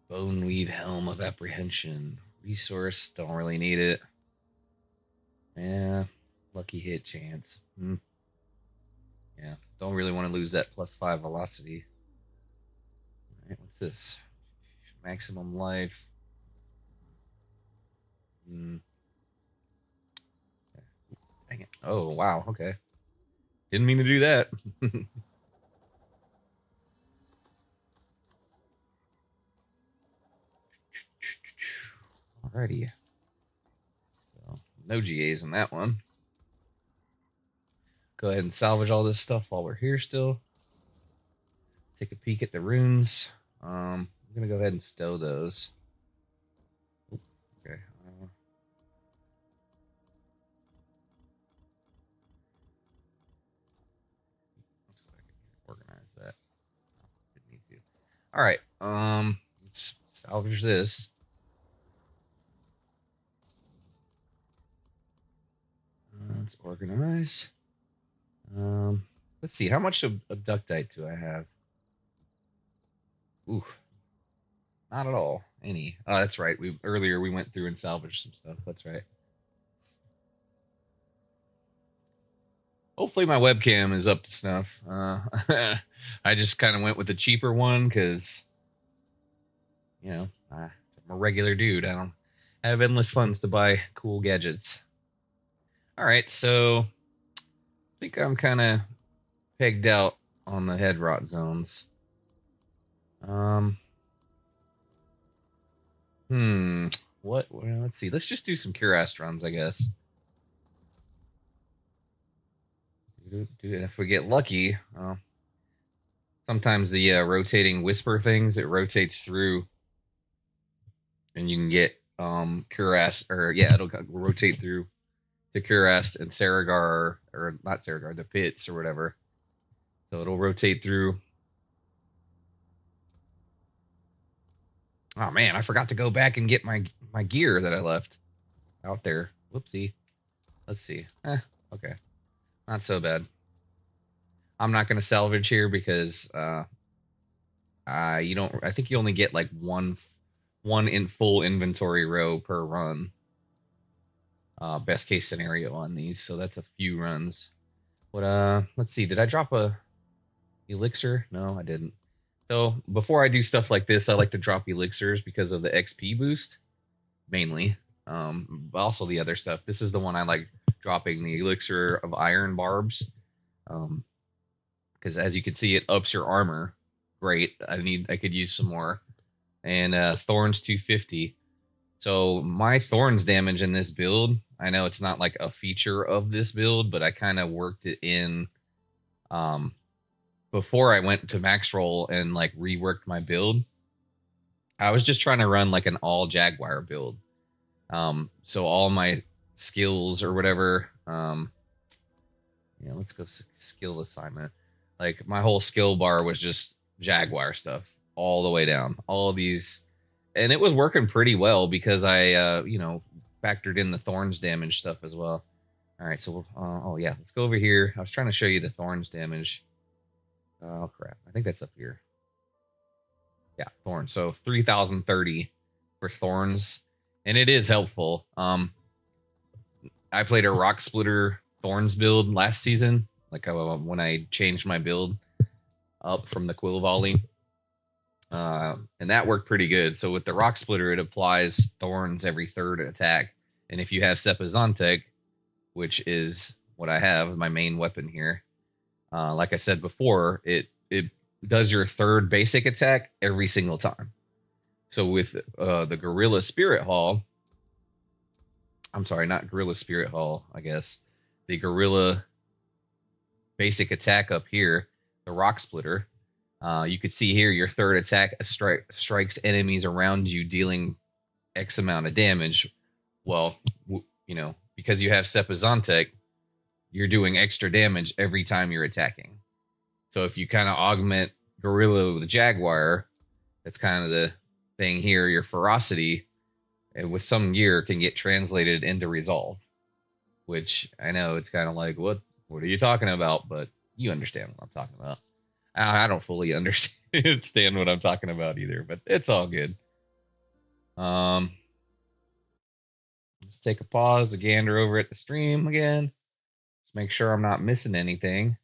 Boneweave Helm of Apprehension. Resource, don't really need it. Yeah, lucky hit chance. Yeah, don't really want to lose that +5 velocity. All right, what's this? Maximum life. Mm, dang it. Oh, wow, okay. Didn't mean to do that. Alrighty. So, no GAs in that one. Go ahead and salvage all this stuff while we're here still. Take a peek at the runes. I'm going to go ahead and stow those. Okay. Let's go back and organize that. Oh, didn't need to. All right. Let's salvage this. Let's organize. Um, let's see. How much of ductite do I have? Ooh, not at all. Any. Oh, that's right. We earlier we went through and salvaged some stuff. That's right. Hopefully my webcam is up to snuff. I just kind of went with the cheaper one because you know I'm a regular dude. I don't have endless funds to buy cool gadgets. All right, so I think I'm kind of pegged out on the head rot zones. Um, hmm. What? Well, let's see. Let's just do some Curast runs, I guess. If we get lucky, sometimes the rotating whisper things it rotates through, and you can get Curast, or yeah, it'll rotate through to Curast and Saragar, or not Saragar, the pits or whatever. So it'll rotate through. Oh man, I forgot to go back and get my gear that I left out there. Whoopsie. Let's see. Okay, not so bad. I'm not gonna salvage here because you don't. I think you only get like one in full inventory row per run. Best case scenario on these, so that's a few runs. What let's see. Did I drop a elixir? No, I didn't. So before I do stuff like this, I like to drop elixirs because of the XP boost, mainly. But also the other stuff. This is the one I like dropping, the elixir of iron barbs. Because as you can see, it ups your armor. Great. I could use some more. And thorns 250. So my thorns damage in this build, I know it's not like a feature of this build, but I kind of worked it in um, before I went to max roll and like reworked my build. I was just trying to run like an all Jaguar build. So all my skills or whatever, let's go skill assignment. Like my whole skill bar was just Jaguar stuff all the way down. All of these, and it was working pretty well because I, factored in the thorns damage stuff as well. All right, so oh yeah, let's go over here. I was trying to show you the thorns damage. Oh crap, I think that's up here. Yeah, thorns. So 3030 for thorns, and it is helpful. I played a rock splitter thorns build last season, like when I changed my build up from the quill volley, and that worked pretty good. So with the rock splitter, it applies thorns every third attack, and if you have Sepizantek, which is what I have, my main weapon here, like I said before, it does your third basic attack every single time. So with the Gorilla Spirit Hall, I'm sorry, not Gorilla Spirit Hall, I guess, the Gorilla basic attack up here, the Rock Splitter, you could see here your third attack strikes enemies around you, dealing X amount of damage. Well, because you have Sepizantek, you're doing extra damage every time you're attacking. So if you kind of augment Gorilla with Jaguar, that's kind of the thing here, your ferocity, and with some gear can get translated into resolve, which I know it's kind of like, what are you talking about? But you understand what I'm talking about. I don't fully understand what I'm talking about either, but it's all good. Let's take a pause to gander over at the stream again. Just make sure I'm not missing anything.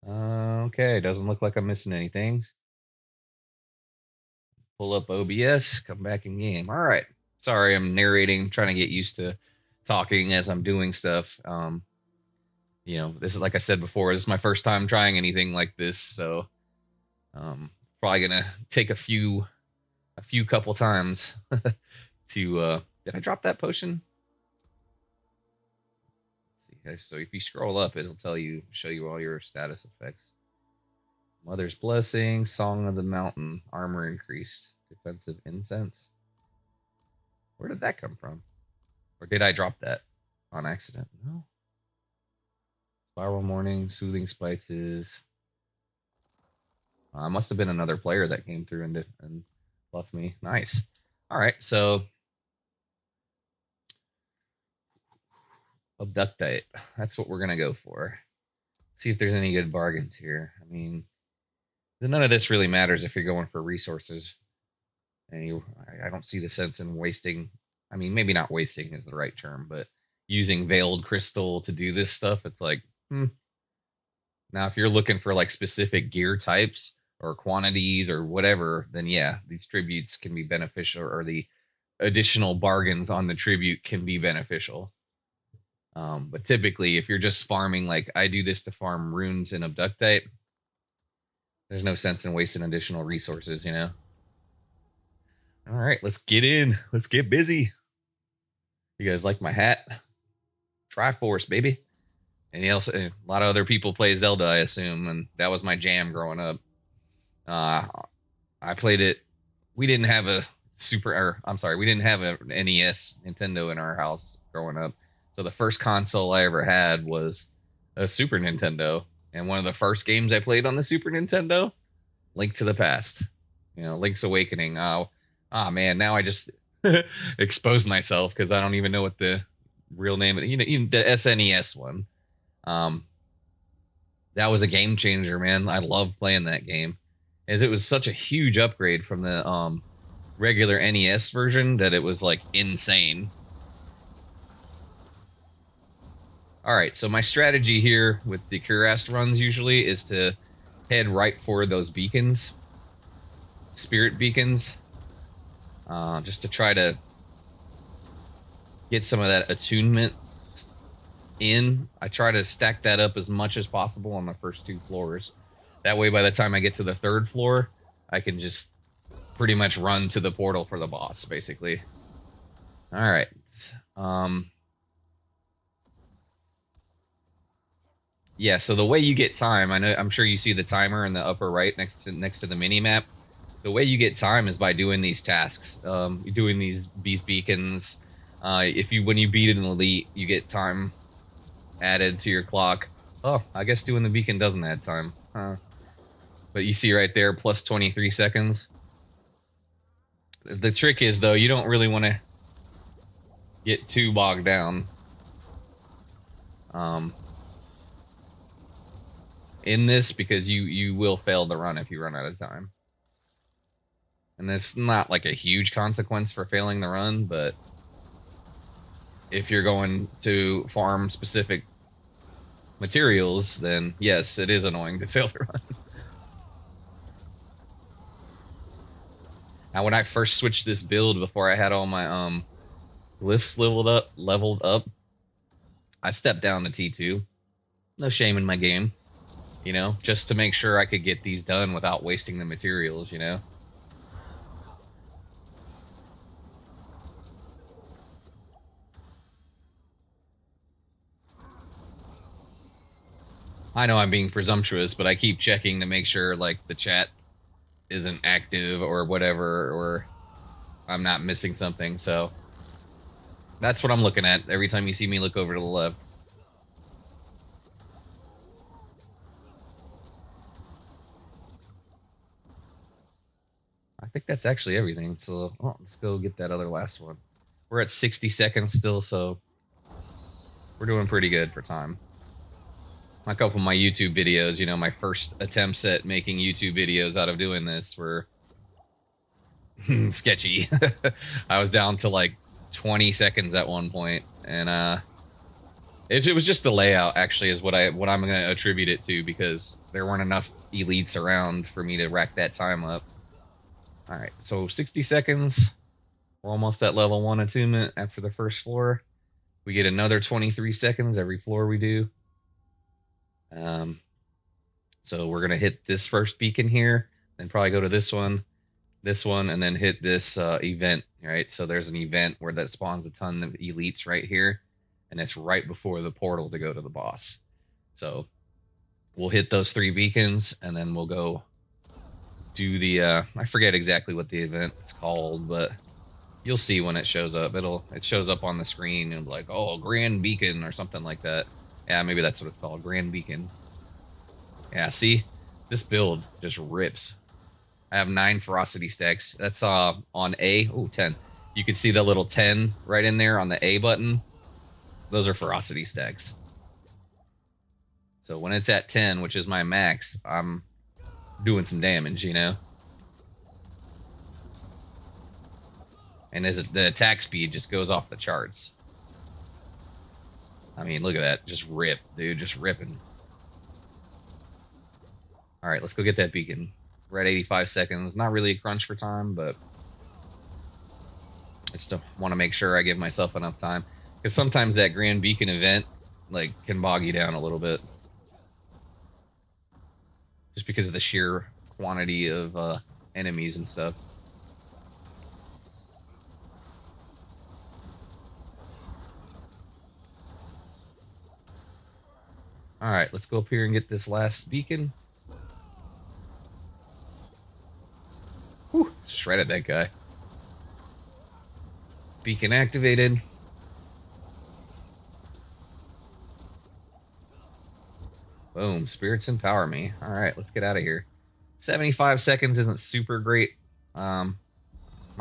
Okay, doesn't look like I'm missing anything. Pull up OBS, come back in game. All right. Sorry, I'm narrating, trying to get used to talking as I'm doing stuff. This is, like I said before, this is my first time trying anything like this, so probably gonna take a few couple times to did I drop that potion? Let's see. So if you scroll up, it'll show you all your status effects. Mother's Blessing, Song of the Mountain, armor increased, defensive incense. Where did that come from? Or did I drop that on accident? No. Spiral Morning, Soothing Spices. Must have been another player that came through and left me. Nice. All right, so Abductite. That's what we're going to go for. See if there's any good bargains here. I mean, none of this really matters if you're going for resources. And I don't see the sense in wasting. I mean, maybe not wasting is the right term, but using veiled crystal to do this stuff, it's like, Now, if you're looking for like specific gear types or quantities or whatever, then yeah, these tributes can be beneficial, or the additional bargains on the tribute can be beneficial. But typically, if you're just farming, like I do this to farm runes and Abductite, there's no sense in wasting additional resources, All right, let's get in. Let's get busy. You guys like my hat? Triforce, baby. And a lot of other people play Zelda, I assume, and that was my jam growing up. I played it. We didn't have a we didn't have an NES Nintendo in our house growing up. So the first console I ever had was a Super Nintendo, and one of the first games I played on the Super Nintendo, Link to the Past. Link's Awakening. Man, now I just exposed myself because I don't even know what the real name is. Even the SNES one. That was a game changer, man. I loved playing that game, as it was such a huge upgrade from the regular NES version that it was like insane. All right, so my strategy here with the Cuirassed runs usually is to head right for those beacons, spirit beacons, just to try to get some of that attunement in. I try to stack that up as much as possible on the first 2 floors. That way, by the time I get to the 3rd floor, I can just pretty much run to the portal for the boss, basically. All right. Yeah, so the way you get time, I'm sure you see the timer in the upper right next to the mini map. The way you get time is by doing these tasks. You're doing these beacons. When you beat an elite, you get time added to your clock. Oh, I guess doing the beacon doesn't add time. Huh. But you see right there, plus 23 seconds. The trick is, though, you don't really want to get too bogged down in this, because you will fail the run if you run out of time. And it's not like a huge consequence for failing the run, but if you're going to farm specific materials, then yes, it is annoying to fail the run. Now, when I first switched this build, before I had all my glyphs leveled up, I stepped down to T2. No shame in my game, just to make sure I could get these done without wasting the materials, I know I'm being presumptuous, but I keep checking to make sure, like, the chat isn't active or whatever, or I'm not missing something. So that's what I'm looking at every time you see me look over to the left. I think that's actually everything. So let's go get that other last one. We're at 60 seconds still, so we're doing pretty good for time. A couple of my YouTube videos, my first attempts at making YouTube videos out of doing this were sketchy. I was down to like 20 seconds at one point, and it was just the layout, actually, is what I'm going to attribute it to, because there weren't enough elites around for me to rack that time up. All right, so 60 seconds. We're almost at level 1 attunement after the first floor. We get another 23 seconds every floor we do. So we're going to hit this first beacon here, then probably go to this one, and then hit this event, right? So there's an event where that spawns a ton of elites right here, and it's right before the portal to go to the boss. So we'll hit those 3 beacons, and then we'll go do the I forget exactly what the event is called, but you'll see when it shows up. It shows up on the screen and like, oh, Grand Beacon or something like that. Yeah, maybe that's what it's called, Grand Beacon. Yeah, see, this build just rips. I have 9 ferocity stacks. That's on A. Oh, 10. You can see the little 10 right in there on the A button. Those are ferocity stacks. So when it's at 10, which is my max, I'm doing some damage, And the attack speed just goes off the charts. I mean, look at that. Just rip, dude. Just ripping. All right, let's go get that beacon. We're at 85 seconds. Not really a crunch for time, but I just want to make sure I give myself enough time. Because sometimes that Grand Beacon event can bog you down a little bit. Just because of the sheer quantity of enemies and stuff. All right, let's go up here and get this last beacon. Whew, shredded that guy. Beacon activated. Boom, spirits empower me. All right, let's get out of here. 75 seconds isn't super great. I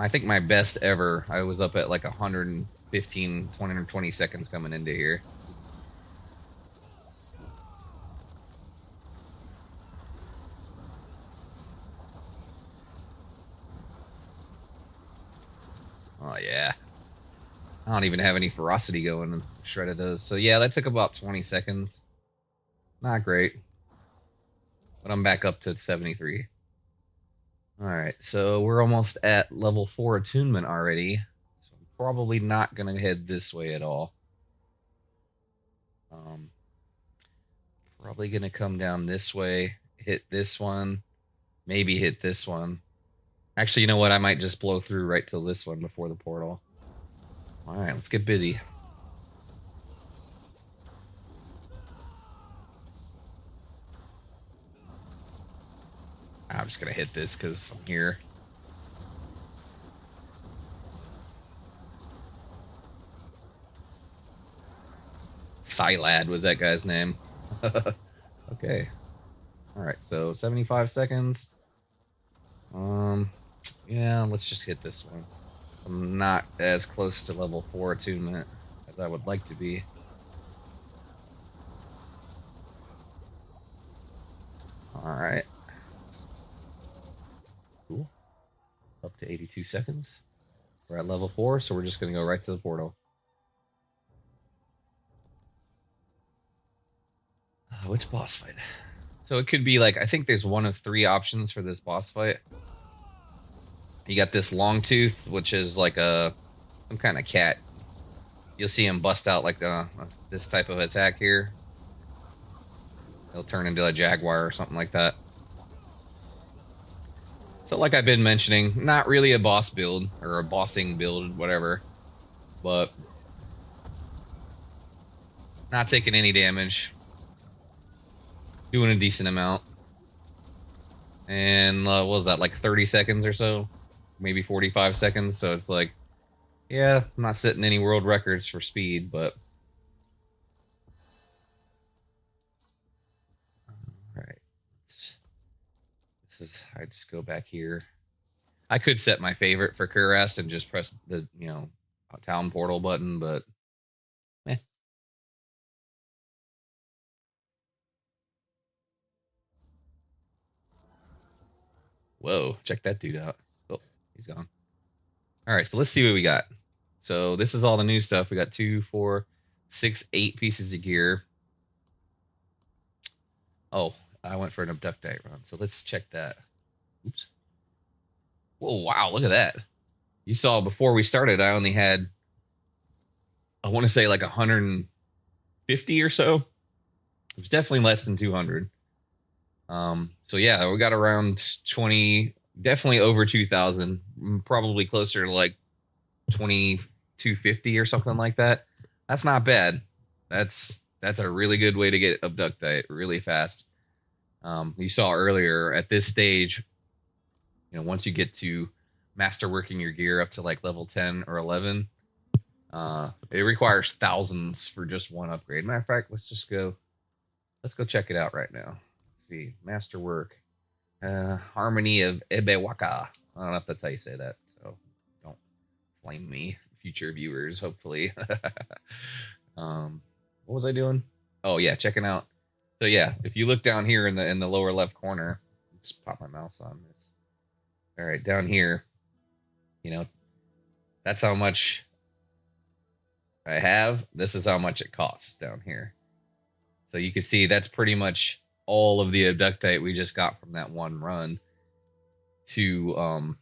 think my best ever, I was up at like 115, 120 seconds coming into here. Oh, yeah. I don't even have any ferocity going. Shredder does. So, yeah, that took about 20 seconds. Not great. but I'm back up to 73. All right, so we're almost at level 4 attunement already. So I'm probably not going to head this way at all. Probably going to come down this way, hit this one, maybe hit this one. Actually, you know what? I might just blow through right to this one before the portal. All right, let's get busy. I'm just going to hit this because I'm here. Thylad was that guy's name. Okay. All right, so 75 seconds. Yeah, let's just hit this one. I'm not as close to level 4 attunement as I would like to be. All right. Cool. Up to 82 seconds. We're at level 4, so we're just going to go right to the portal. Which boss fight? So it could be like, I think there's one of 3 options for this boss fight. You got this long tooth, which is like some kind of cat. You'll see him bust out like this type of attack here. He'll turn into a jaguar or something like that. So like I've been mentioning, not really a boss build or a bossing build, whatever, but not taking any damage, doing a decent amount. And what was that, like 30 seconds or so? Maybe 45 seconds. So it's like, yeah, I'm not setting any world records for speed, but all right. I just go back here. I could set my favorite for Kurast and just press the, town portal button, but eh. Whoa, check that dude out. Oh, he's gone. All right, so let's see what we got. So this is all the new stuff. We got 2, 4, 6, 8 pieces of gear. Oh, I went for an abductite run, so let's check that. Oops. Whoa, wow, look at that. You saw before we started, I only had, I want to say like 150 or so. It was definitely less than 200. So yeah, we got around 20, definitely over 2,000, probably closer to like 2,250 or something like that. That's not bad. That's a really good way to get abductite really fast. You saw earlier at this stage, once you get to master working your gear up to like level 10 or 11, it requires thousands for just one upgrade. Matter of fact, let's go check it out right now. Let's see, master work, harmony of Ebewaka. I don't know if that's how you say that, so don't flame me, future viewers. Hopefully. What was I doing? Oh yeah, checking out. So yeah, if you look down here in the lower left corner, let's pop my mouse on this. All right, down here, that's how much I have. This is how much it costs down here. So you can see that's pretty much all of the abductite we just got from that one run to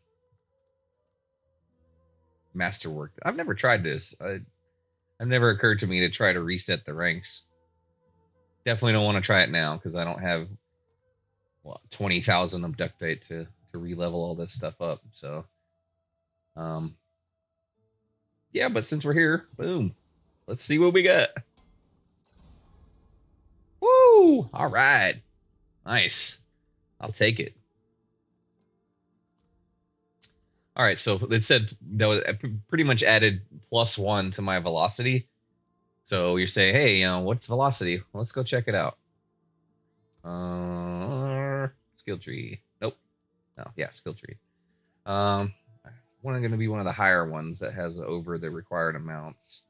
masterwork. I've never tried this. I've never occurred to me to try to reset the ranks. Definitely don't want to try it now because I don't have 20,000 abductite to re-level all this stuff up. So yeah, but since we're here, boom. Let's see what we got. Woo! All right. Nice. I'll take it. All right, so it said that was pretty much added +1 to my velocity. So you're saying, hey, what's velocity? Well, let's go check it out. Skill tree. Nope. No, yeah, skill tree. Going to be one of the higher ones that has over the required amounts.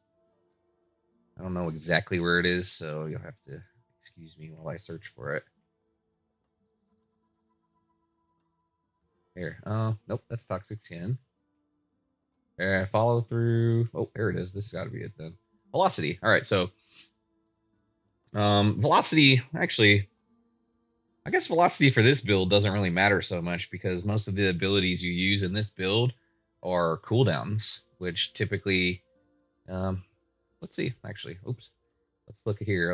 I don't know exactly where it is, so you'll have to excuse me while I search for it. Here. Nope, that's toxic skin. Follow through. Oh, there it is. This has got to be it then. Velocity. All right, so velocity, actually, I guess velocity for this build doesn't really matter so much because most of the abilities you use in this build are cooldowns, which typically, um, let's see, actually, oops, let's look here.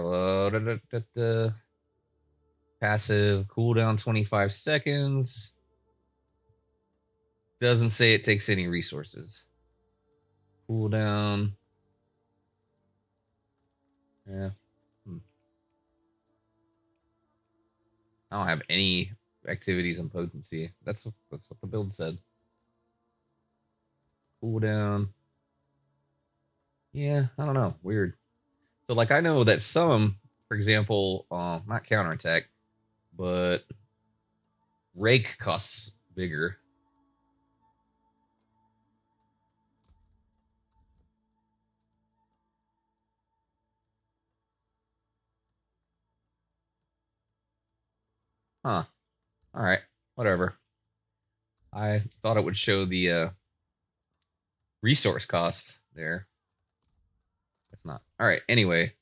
Passive cooldown 25 seconds. Doesn't say it takes any resources. Cooldown. Yeah. I don't have any activities in potency. That's what the build said. Cooldown. Yeah, I don't know. Weird. So like I know that some, for example, not counterattack, but rake costs bigger. Huh. All right. Whatever. I thought it would show the resource cost there. It's not. All right. Anyway,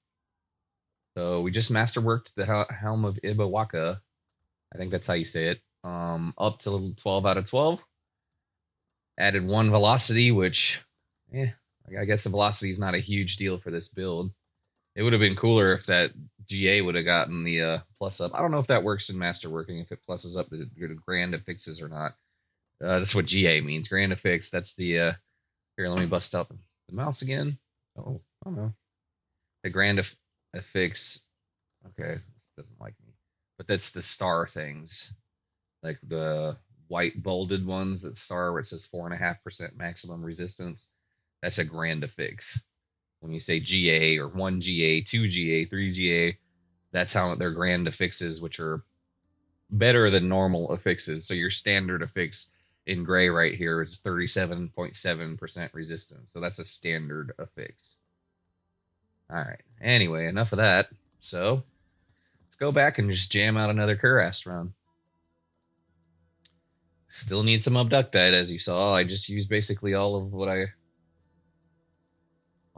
so we just masterworked the helm of Ibawaka. I think that's how you say it. Up to 12 out of 12. Added one velocity, which, eh, I guess the velocity is not a huge deal for this build. It would have been cooler if that GA would have gotten the plus up. I don't know if that works in masterworking, if it pluses up the grand affixes or not. That's what GA means, grand affix. That's the here. Let me bust out the mouse again. Oh, I don't know. The grand affix. Okay, this doesn't like me, but that's the star things, like the white bolded ones that star where it says 4.5% maximum resistance. That's a grand affix. When you say GA or 1 GA, 2 GA, 3 GA, that's how their grand affixes, which are better than normal affixes. So your standard affix in gray right here is 37.7% resistance. So that's a standard affix. All right. Anyway, enough of that. So let's go back and just jam out another Cuirass run. Still need some Abductite, as you saw. I just used basically all of what I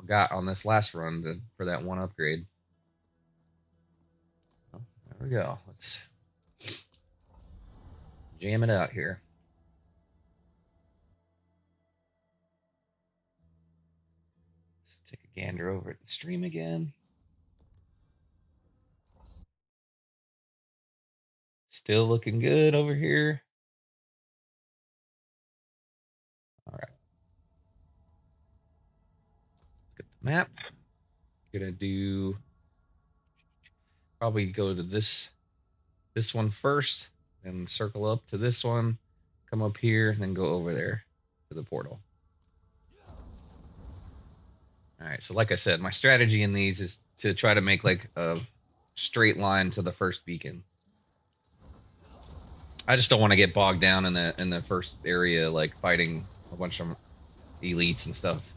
got on this last run for that one upgrade. Oh, there we go. Let's jam it out here. Let's take a gander over at the stream again. Still looking good over here. All right. Look at the map. Gonna do probably go to this one first, and circle up to this one, come up here, and then go over there to the portal. All right. So like I said, my strategy in these is to try to make like a straight line to the first beacon. I just don't want to get bogged down in the first area, like fighting a bunch of elites and stuff.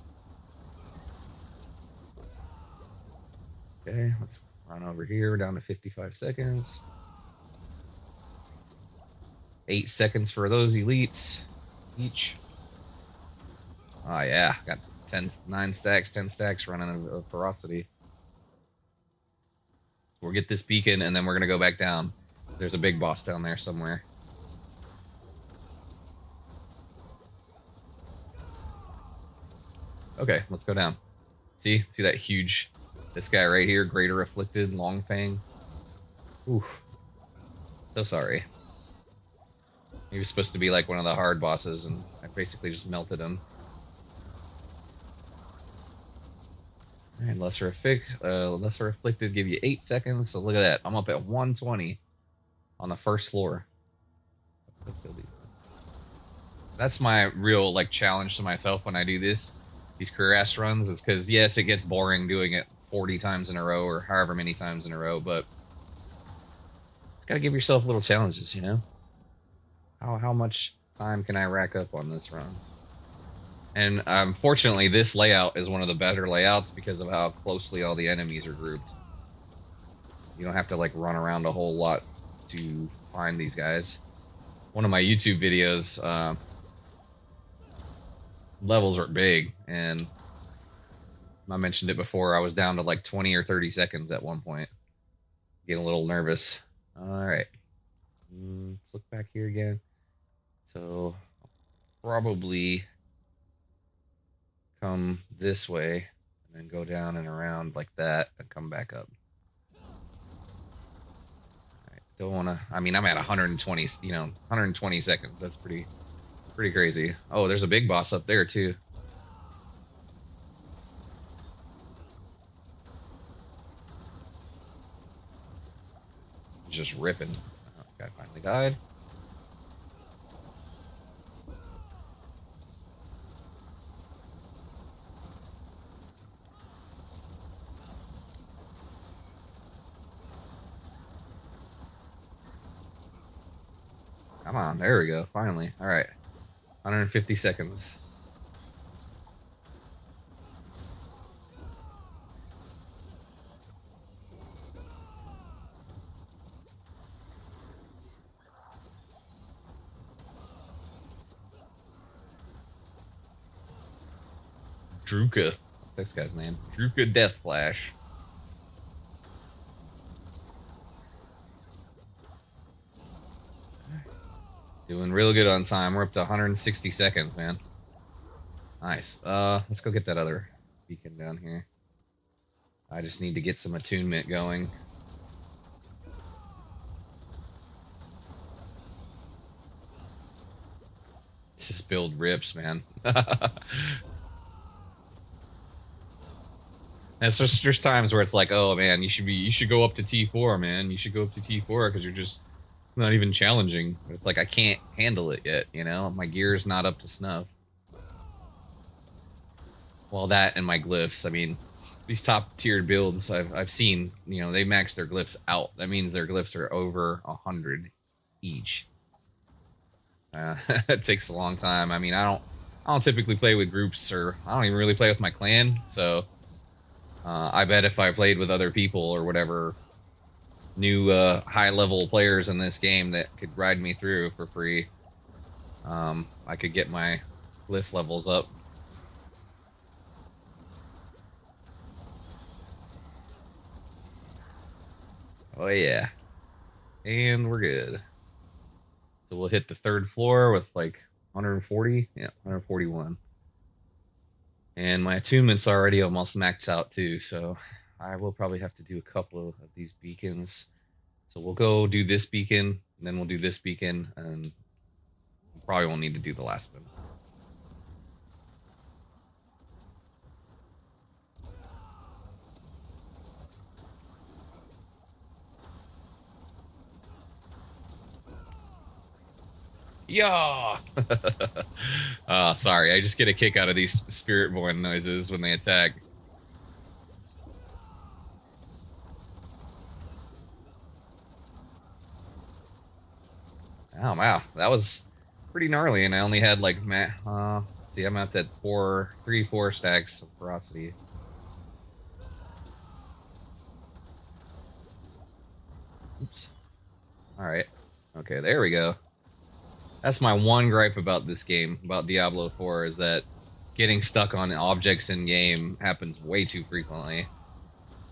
Okay, let's run over here down to 55 seconds. 8 seconds for those elites each. Oh yeah, got 9 stacks, 10 stacks running of ferocity. We'll get this beacon and then we're gonna go back down. There's a big boss down there somewhere. Okay, let's go down. See that huge, this guy right here, Greater Afflicted, Long Fang. Oof. So sorry. He was supposed to be like one of the hard bosses, and I basically just melted him. Alright, Lesser Afflicted give you 8 seconds, so look at that. I'm up at 120 on the first floor. That's my real like challenge to myself when I do these Cuirass runs, is because yes, it gets boring doing it 40 times in a row or however many times in a row, but it's gotta give yourself little challenges, you know? How much time can I rack up on this run? And fortunately, this layout is one of the better layouts because of how closely all the enemies are grouped. You don't have to like run around a whole lot to find these guys. One of my YouTube videos, levels are big, and I mentioned it before, I was down to like 20 or 30 seconds at one point. Getting a little nervous. All right. Let's look back here again. So probably come this way and then go down and around like that and come back up. Right. Don't want to. I mean, I'm at 120. 120 seconds. That's pretty crazy. Oh, there's a big boss up there too. Just ripping. Oh, guy finally died. Come on, there we go. Finally. All right. 150 seconds. Druka. What's this guy's name? Druka Death Flash. Doing real good on time. We're up to 160 seconds, man. Nice. Let's go get that other beacon down here. I just need to get some attunement going. This build rips, man. And it's just there's times where it's like, oh man, you should go up to T4, man. You should go up to T4 because you're just not even challenging. But it's like I can't handle it yet, you know? My gear's not up to snuff. Well, that and my glyphs. I mean, these top tiered builds I've seen, you know, they max their glyphs out. That means their glyphs are over 100 each. It takes a long time. I mean, I don't typically play with groups, or I don't even really play with my clan. So I bet if I played with other people or whatever, new high level players in this game that could ride me through for free, I could get my glyph levels up. Oh yeah, and we're good. So we'll hit the third floor with like 140, yeah, 141. And my attunement's already almost maxed out too, so I will probably have to do a couple of these beacons. So we'll go do this beacon, and then we'll do this beacon, and we probably won't need to do the last one. Yeah. Sorry, I just get a kick out of these spirit born noises when they attack. Oh wow, that was pretty gnarly, and I only had like see, I'm at that 4 stacks of ferocity. Oops. All right. Okay, there we go. That's my one gripe about this game, about Diablo 4, is that getting stuck on objects in game happens way too frequently.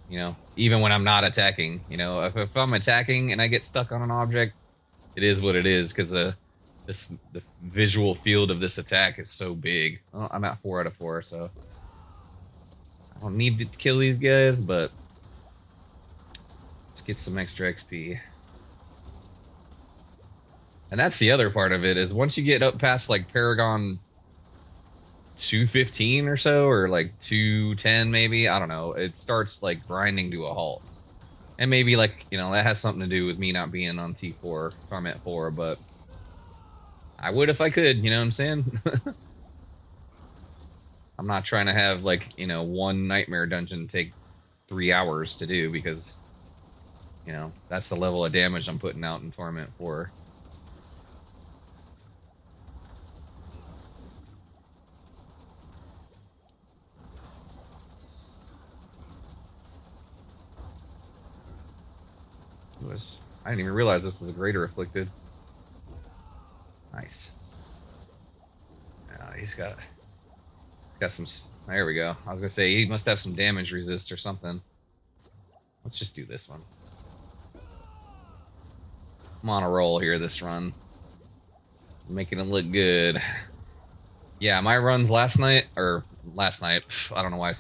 You know, even when I'm not attacking. You know, if I'm attacking and I get stuck on an object, it is what it is, because the visual field of this attack is so big. Well, I'm at 4 out of 4, so I don't need to kill these guys, but let's get some extra XP. And that's the other part of it, is once you get up past like Paragon 215 or so, or like 210 maybe, I don't know, it starts like grinding to a halt. And maybe, like, you know, that has something to do with me not being on T4, Torment 4, but I would if I could, you know what I'm saying? I'm not trying to have, like, you know, one nightmare dungeon take 3 hours to do, because, you know, that's the level of damage I'm putting out in Torment 4. I didn't even realize this was a greater afflicted. Nice. He's got some. There we go. I was gonna say he must have some damage resist or something. Let's just do this one. I'm on a roll here this run. Making it look good. Yeah, my runs last night, I don't know why,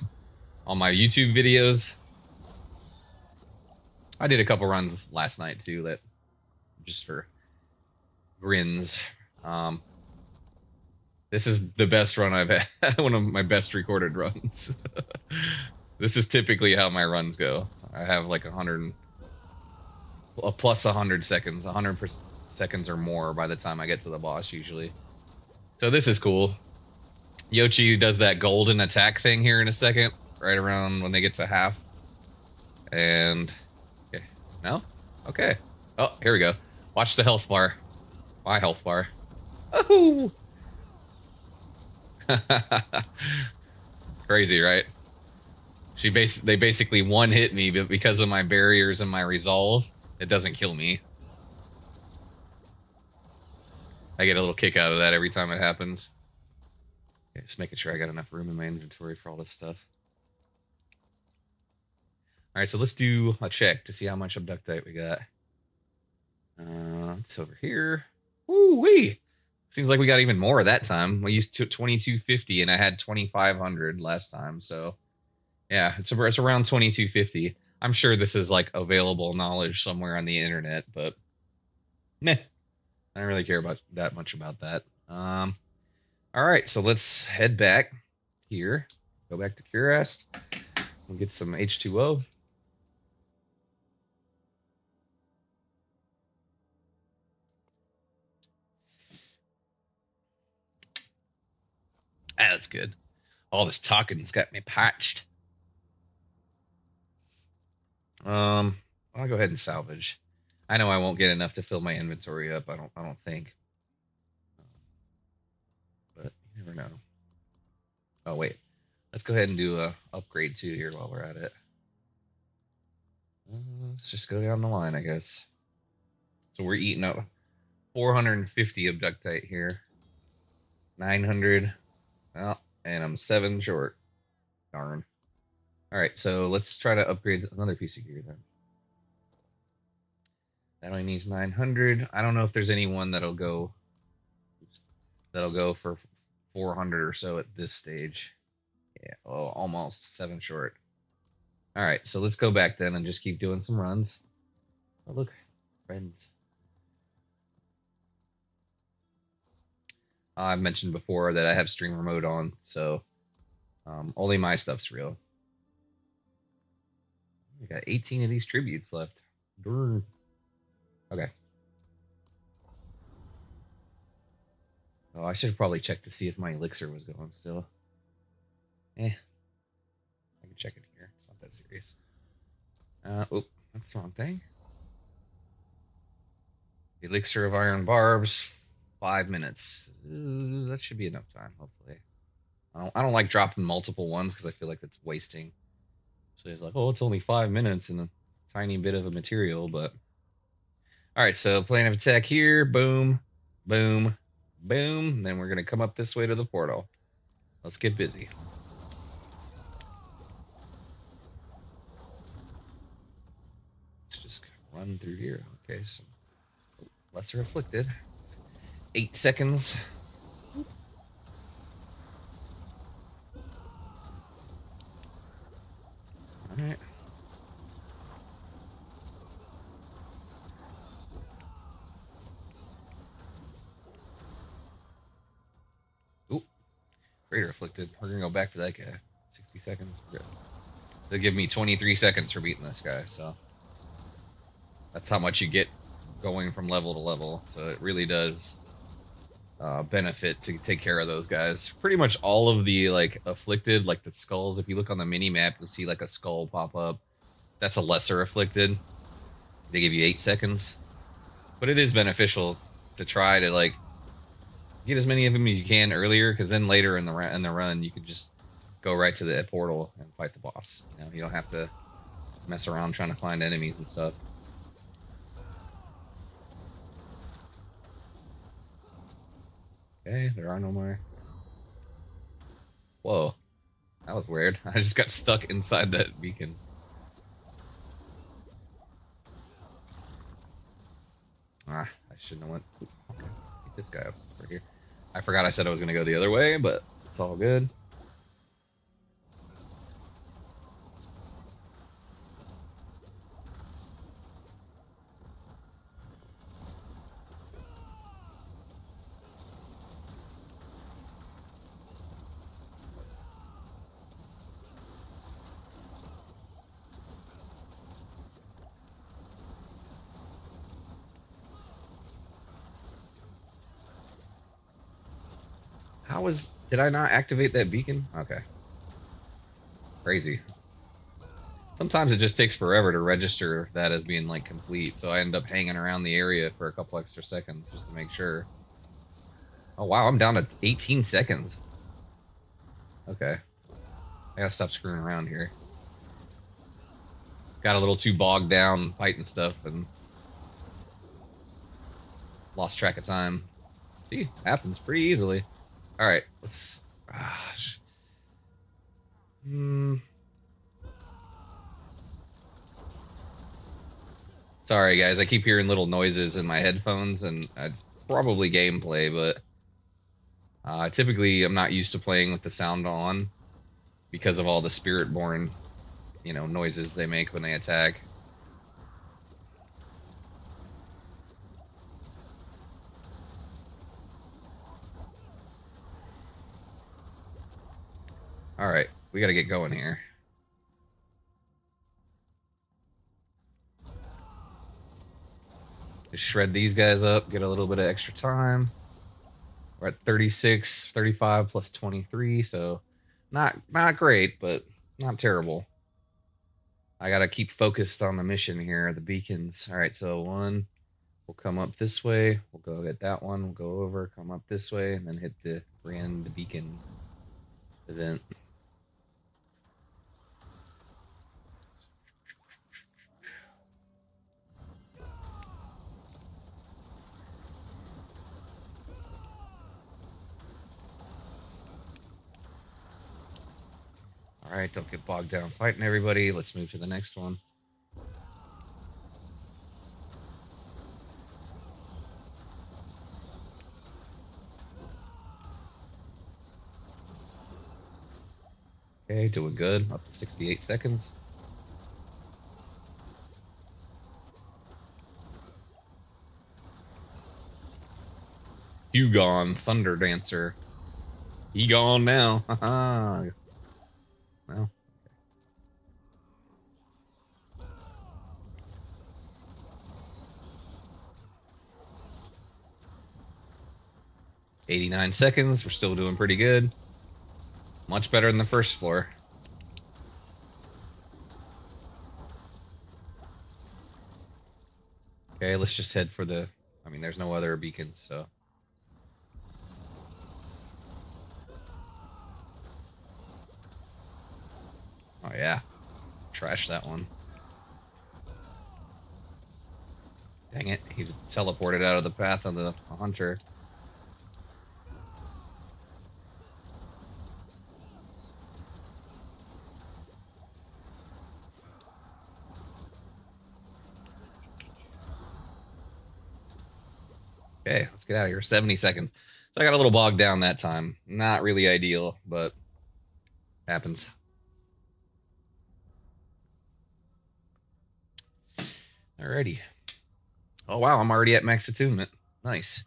on my YouTube videos. I did a couple runs last night too, that just for grins. Um, this is the best run I've had, one of my best recorded runs. This is typically how my runs go. I have like 100, plus 100 seconds, 100 seconds or more by the time I get to the boss usually. So this is cool. Yoshi does that golden attack thing here in a second, right around when they get to half. And okay, no, okay. Oh, here we go. Watch the health bar. My health bar. Oh, crazy, right? They basically one hit me, but because of my barriers and my resolve, it doesn't kill me. I get a little kick out of that every time it happens. Okay, just making sure I got enough room in my inventory for all this stuff. All right, so let's do a check to see how much abductite we got. It's over here. Woo wee! Seems like we got even more that time. We used 2250, and I had 2500 last time. So yeah, it's around 2250. I'm sure this is like available knowledge somewhere on the internet, but meh, I don't really care about that much about that. All right, so let's head back here. Go back to Curast. We'll get some H2O. Ah, that's good. All this talking's got me parched. I'll go ahead and salvage. I know I won't get enough to fill my inventory up. I don't think. But you never know. Oh wait, let's go ahead and do a upgrade too here while we're at it. Let's just go down the line, I guess. So we're eating up 450 abductite here. 900. Well, and I'm 7 short. Darn. All right, so let's try to upgrade another piece of gear then. That only needs 900. I don't know if there's anyone that'll go for 400 or so at this stage. Yeah, oh, almost 7 short. All right, so let's go back then and just keep doing some runs. Oh, look, friends. I've mentioned before that I have streamer mode on, so only my stuff's real. We got 18 of these tributes left. Darn. Okay. Oh, I should have probably checked to see if my elixir was going still. I can check it here. It's not that serious. Oh, that's the wrong thing. Elixir of Iron Barbs, 5 minutes. That should be enough time, hopefully. I don't like dropping multiple ones because I feel like that's wasting. So it's like, oh, it's only 5 minutes and a tiny bit of a material, but all right. So plan of attack here. Boom, boom, boom. Then we're gonna come up this way to the portal. Let's get busy. Let's just run through here. Okay, so lesser afflicted. 8 seconds. All right. Ooh, greater afflicted. We're gonna go back for that guy. 60 seconds. They'll give me 23 seconds for beating this guy. So that's how much you get going from level to level. So it really does benefit to take care of those guys. Pretty much all of the like afflicted, like the skulls. If you look on the mini map, you'll see like a skull pop up. That's a lesser afflicted. They give you 8 seconds, but it is beneficial to try to like get as many of them as you can earlier, because then later in the run you could just go right to the portal and fight the boss. You know, you don't have to mess around trying to find enemies and stuff. Okay, there are no more. Whoa, that was weird. I just got stuck inside that beacon. I shouldn't have went. Okay, let's keep this guy up since we're here. I forgot I said I was gonna go the other way, but it's all good. Did I not activate that beacon? Okay. Crazy. Sometimes it just takes forever to register that as being like complete, so I end up hanging around the area for a couple extra seconds just to make sure. Oh wow, I'm down to 18 seconds. Okay. I gotta stop screwing around here. Got a little too bogged down fighting stuff and lost track of time. See, happens pretty easily. All right, let's. Gosh. Sorry, guys. I keep hearing little noises in my headphones, and it's probably gameplay, but typically I'm not used to playing with the sound on because of all the spirit-born, noises they make when they attack. All right, we got to get going here. Just shred these guys up, get a little bit of extra time. We're at 36, 35 plus 23, so not great, but not terrible. I got to keep focused on the mission here, the beacons. All right, so one, we'll come up this way. We'll go get that one. We'll go over, come up this way, and then hit the grand beacon event. All right, don't get bogged down fighting everybody. Let's move to the next one. Okay, doing good. Up to 68 seconds. Hugon, Thunder Dancer. He gone now. Haha. Well. 89 seconds. We're still doing pretty good. Much better than the first floor. Okay, let's just head for the... I mean, there's no other beacons, so... Oh, yeah. Trash that one. Dang it. He teleported out of the path of the hunter. Okay, let's get out of here. 70 seconds. So I got a little bogged down that time. Not really ideal, but happens. Alrighty. Oh, wow, I'm already at max attunement. Nice.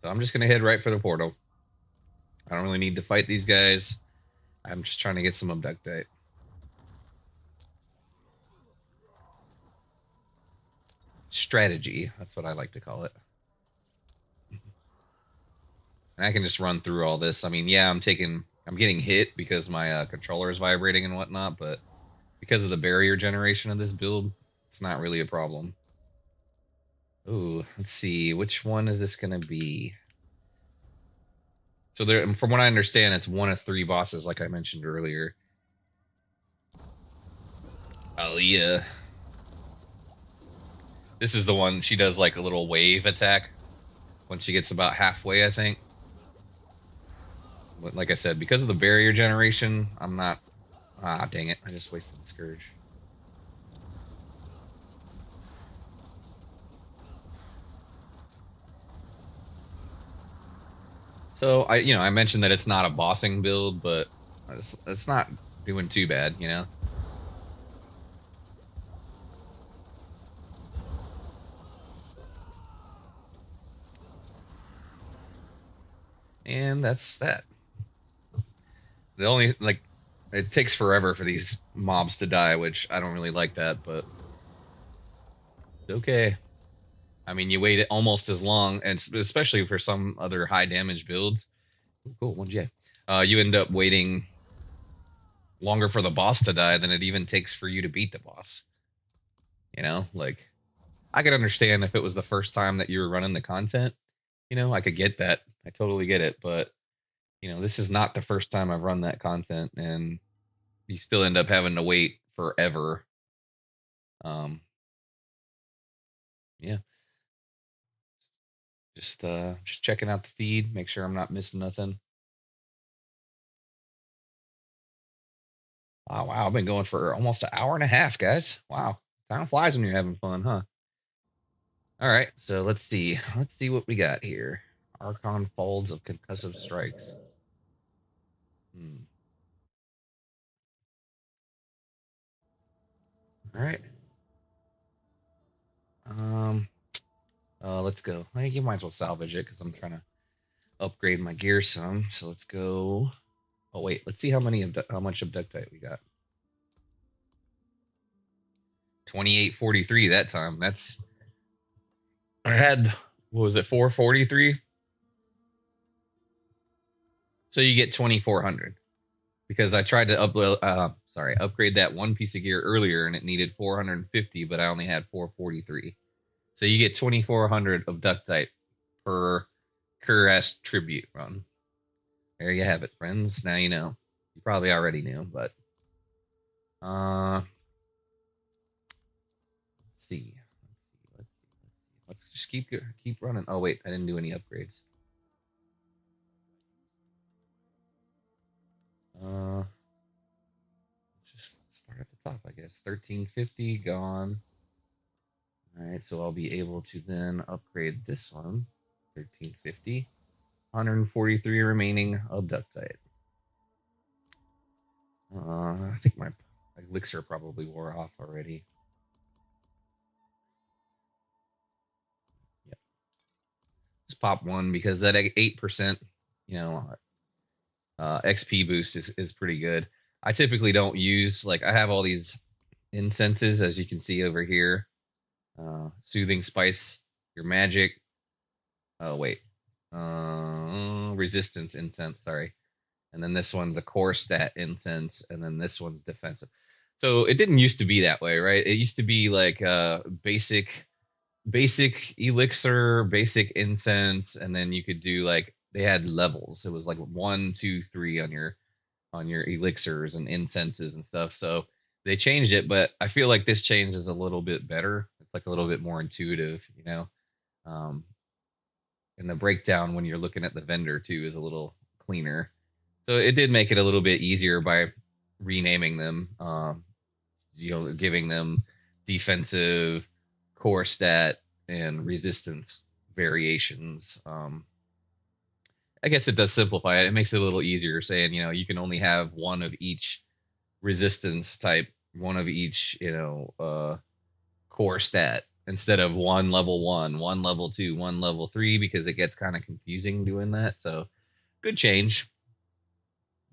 So I'm just going to head right for the portal. I don't really need to fight these guys. I'm just trying to get some abductite. Strategy, that's what I like to call it. And I can just run through all this. I mean, yeah, I'm getting hit because my controller is vibrating and whatnot, but because of the barrier generation of this build, it's not really a problem. Ooh, let's see. Which one is this going to be? So there, from what I understand, it's one of 3 bosses, like I mentioned earlier. Aaliyah. This is the one, she does like a little wave attack when she gets about halfway, I think. But like I said, because of the barrier generation, I'm not... Ah, dang it. I just wasted the Scourge. So I mentioned that it's not a bossing build, but it's not doing too bad. And that's that. The only like it takes forever for these mobs to die, which I don't really like that, but it's okay. I mean, you wait almost as long, and especially for some other high damage builds. Ooh, cool, 1J. You end up waiting longer for the boss to die than it even takes for you to beat the boss. Like I could understand if it was the first time that you were running the content. I could get that. I totally get it. But this is not the first time I've run that content, and you still end up having to wait forever. Um, yeah, just checking out the feed, make sure I'm not missing nothing. Oh wow, I've been going for almost an hour and a half, guys. Wow, time flies when you're having fun, huh? All right, so let's see. Let's see what we got here. Archon folds of concussive strikes. Hmm. All right. Um. Let's go. I think you might as well salvage it because I'm trying to upgrade my gear some. So let's go. Oh wait, let's see how much abductite we got. 2843 that time. I had what was it 443? So you get 2400 because I tried to upgrade that one piece of gear earlier and it needed 450, but I only had 443. So you get 2400 of ductite per Kuras tribute run. There you have it, friends. Now you know. You probably already knew, but let's see. Let's just keep running. Oh wait, I didn't do any upgrades. Uh, just start at the top, I guess. 1350 gone. All right, so I'll be able to then upgrade this one. 1350. 143 remaining abductite. I think my elixir probably wore off already. Yep. Just pop one because that 8%, you know, XP boost is pretty good. I typically don't use like I have all these incenses as you can see over here. Soothing spice, your magic. Oh wait, resistance incense. Sorry, and then this one's a core stat incense, and then this one's defensive. So it didn't used to be that way, right? It used to be like basic elixir, basic incense, and then you could do like they had levels. It was like 1, 2, 3 on your elixirs and incenses and stuff. So they changed it, but I feel like this change is a little bit better. It's like a little bit more intuitive. Um, and the breakdown when you're looking at the vendor too is a little cleaner. So it did make it a little bit easier by renaming them. Giving them defensive, core stat, and resistance variations. I guess it does simplify it. It makes it a little easier saying, you can only have one of each resistance type, one of each, core stat instead of one level two, one level three, because it gets kind of confusing doing that. So good change.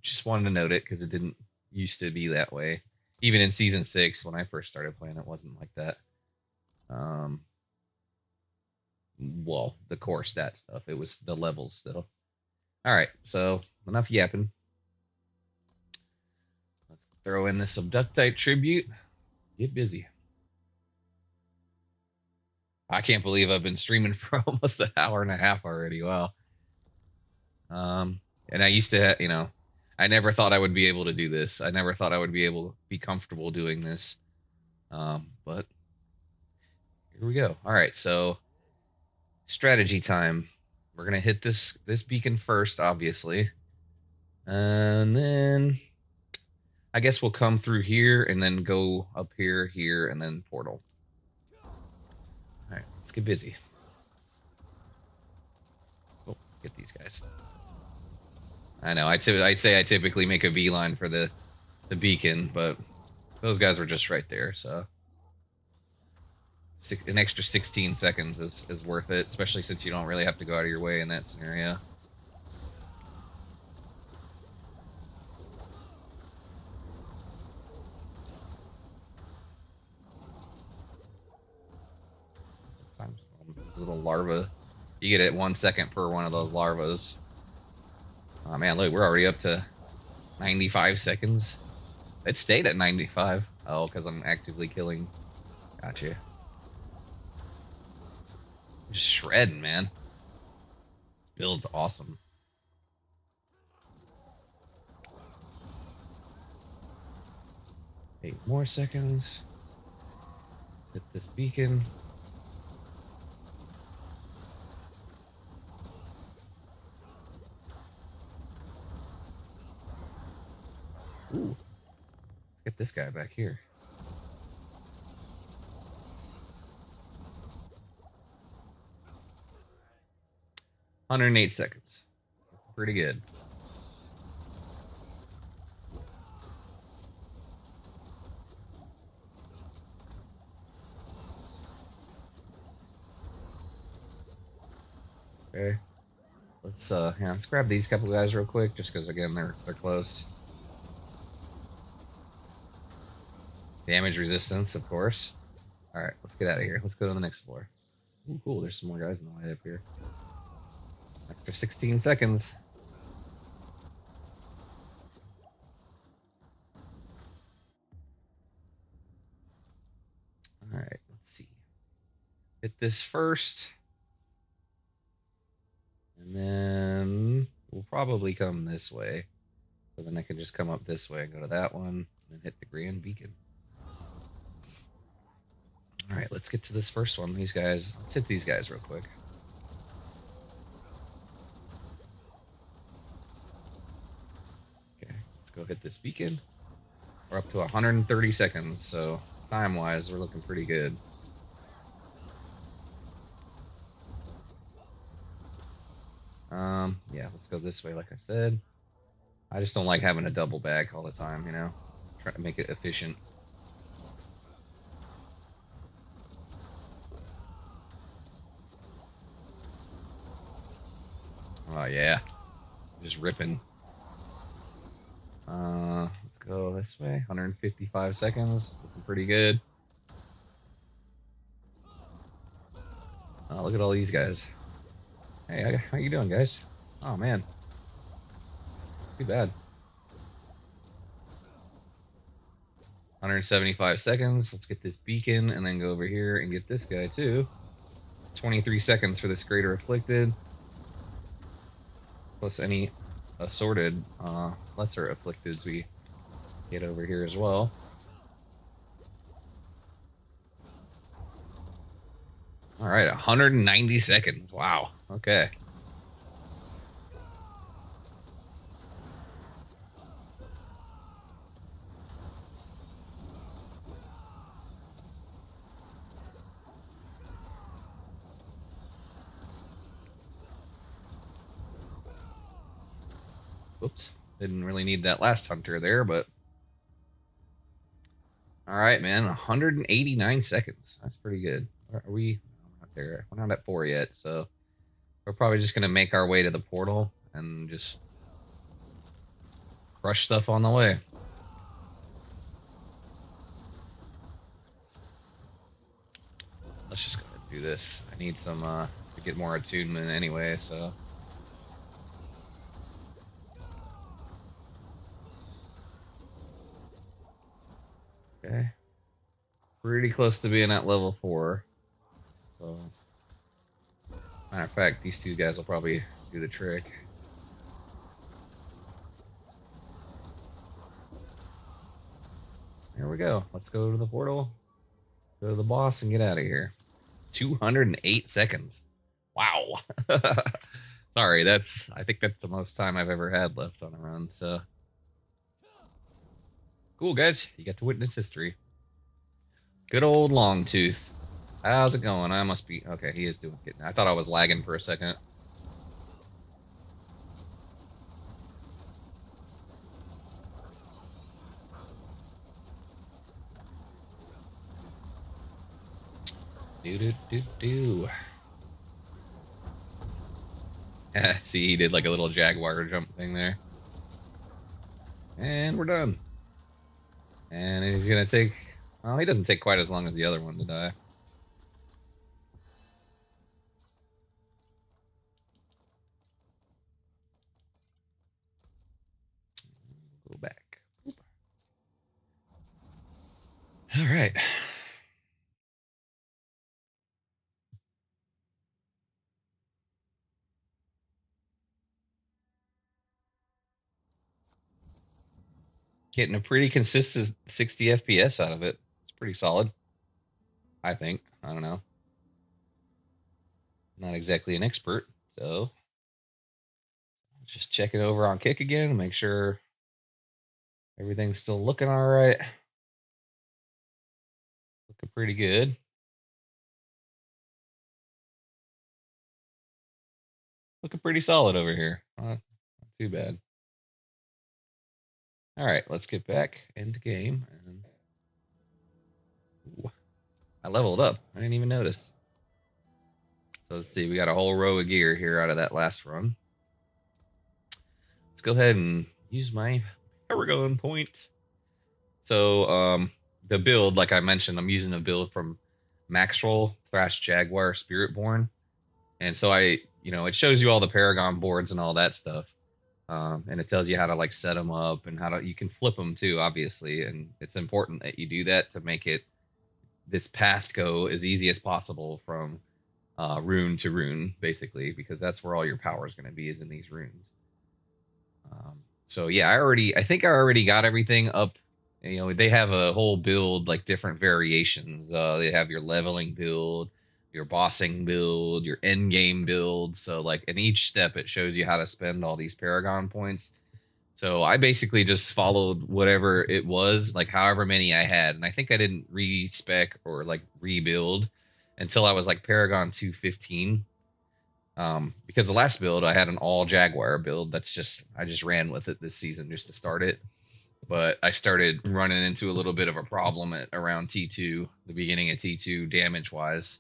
Just wanted to note it because it didn't used to be that way. Even in season 6, when I first started playing, it wasn't like that. Um, well, the core stat stuff. It was the levels still. All right, so enough yapping. Let's throw in this abductite tribute. Get busy. I can't believe I've been streaming for almost an hour and a half already. Wow. And I used to, I never thought I would be able to do this. I never thought I would be able to be comfortable doing this. But here we go. All right, so strategy time. We're gonna hit this beacon first, obviously, and then I guess we'll come through here and then go up here, and then portal. All right, let's get busy. Oh, let's Get these guys. I know. I'd say I typically make a V line for the beacon, but those guys were just right there. So an extra 16 seconds is worth it, especially since you don't really have to go out of your way in that scenario. Sometimes little larva, you get it 1 second per one of those larvas. Oh man, look, we're already up to 95 seconds. It stayed at 95. Oh, because I'm actively killing. Gotcha. Just shredding, man. This build's awesome. Eight more seconds. Let's hit this beacon. Ooh. Let's get this guy back here. $108 seconds. Pretty good. Okay. Let's grab these couple guys real quick, just because again they're close. Damage resistance, of course. All right, let's get out of here. Let's go to the next floor. Ooh, cool. There's some more guys in the light up here. Extra 16 seconds. All right, let's see. Hit this first. And then we'll probably come this way. So then I can just come up this way and go to that one, and then hit the grand beacon. All right, let's get to this first one. These guys, let's hit these guys real quick. Okay, let's go hit this beacon. We're up to 130 seconds, so time-wise, we're looking pretty good. Yeah, let's go this way, like I said. I just don't like having a double back all the time, you know? Try to make it efficient. Oh, yeah. Just ripping. Let's go this way. 155 seconds. Looking pretty good. Oh, look at all these guys. Hey, how you doing, guys? Oh, man. Too bad. 175 seconds. Let's get this beacon and then go over here and get this guy, too. It's 23 seconds for this Greater Afflicted. Plus any assorted lesser afflicteds we get over here as well. All right, 190 seconds. Wow. Okay. Whoops. Didn't really need that last hunter there, but all right, man. 189 seconds. That's pretty good. Are we? We're not there. We're not at 4 yet, so we're probably just gonna make our way to the portal and just crush stuff on the way. Let's just go ahead and do this. I need some to get more attunement anyway, so. Okay. Pretty close to being at level 4. So, matter of fact, these two guys will probably do the trick. There we go. Let's go to the portal, go to the boss, and get out of here. 208 seconds. Wow. Sorry, I think that's the most time I've ever had left on a run, so. Cool, guys. You got to witness history. Good old Longtooth. How's it going? I must be... Okay, he is doing it. I thought I was lagging for a second. Do do do do. See, he did like a little jaguar jump thing there. And we're done. And he's gonna take. Well, he doesn't take quite as long as the other one to die. Go back. All right. Getting a pretty consistent 60 FPS out of it. It's pretty solid, I think. I don't know. Not exactly an expert, so just check it over on Kick again and make sure everything's still looking all right. Looking pretty good. Looking pretty solid over here. Not too bad. All right, let's get back into game. And ooh, I leveled up. I didn't even notice. So let's see. We got a whole row of gear here out of that last run. Let's go ahead and use my Paragon point. So the build, like I mentioned, I'm using a build from Maxroll, Thrash Jaguar, Spiritborn. And so it shows you all the Paragon boards and all that stuff. And it tells you how to like set them up and you can flip them too, obviously. And it's important that you do that to make this path go as easy as possible from rune to rune, basically, because that's where all your power is going to be, is in these runes. So yeah, I think I already got everything up. They have a whole build, like different variations. They have your leveling build, your bossing build, your end game build. So like in each step, it shows you how to spend all these Paragon points. So I basically just followed whatever it was, like however many I had, and I think I didn't respec or like rebuild until I was like Paragon 215. Because the last build I had an all Jaguar build. I just ran with it this season just to start it. But I started running into a little bit of a problem at around T2, the beginning of T2, damage wise.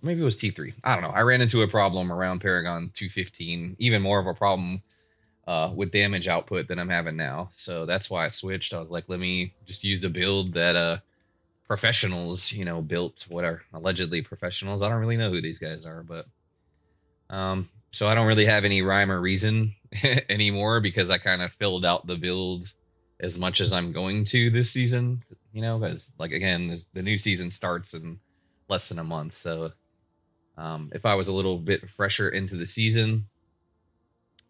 Maybe it was T3. I don't know. I ran into a problem around Paragon 215, even more of a problem with damage output than I'm having now. So that's why I switched. I was like, let me just use a build that professionals, built, what are allegedly professionals. I don't really know who these guys are, but so I don't really have any rhyme or reason anymore, because I kind of filled out the build as much as I'm going to this season, because like again, the new season starts in less than a month. So if I was a little bit fresher into the season,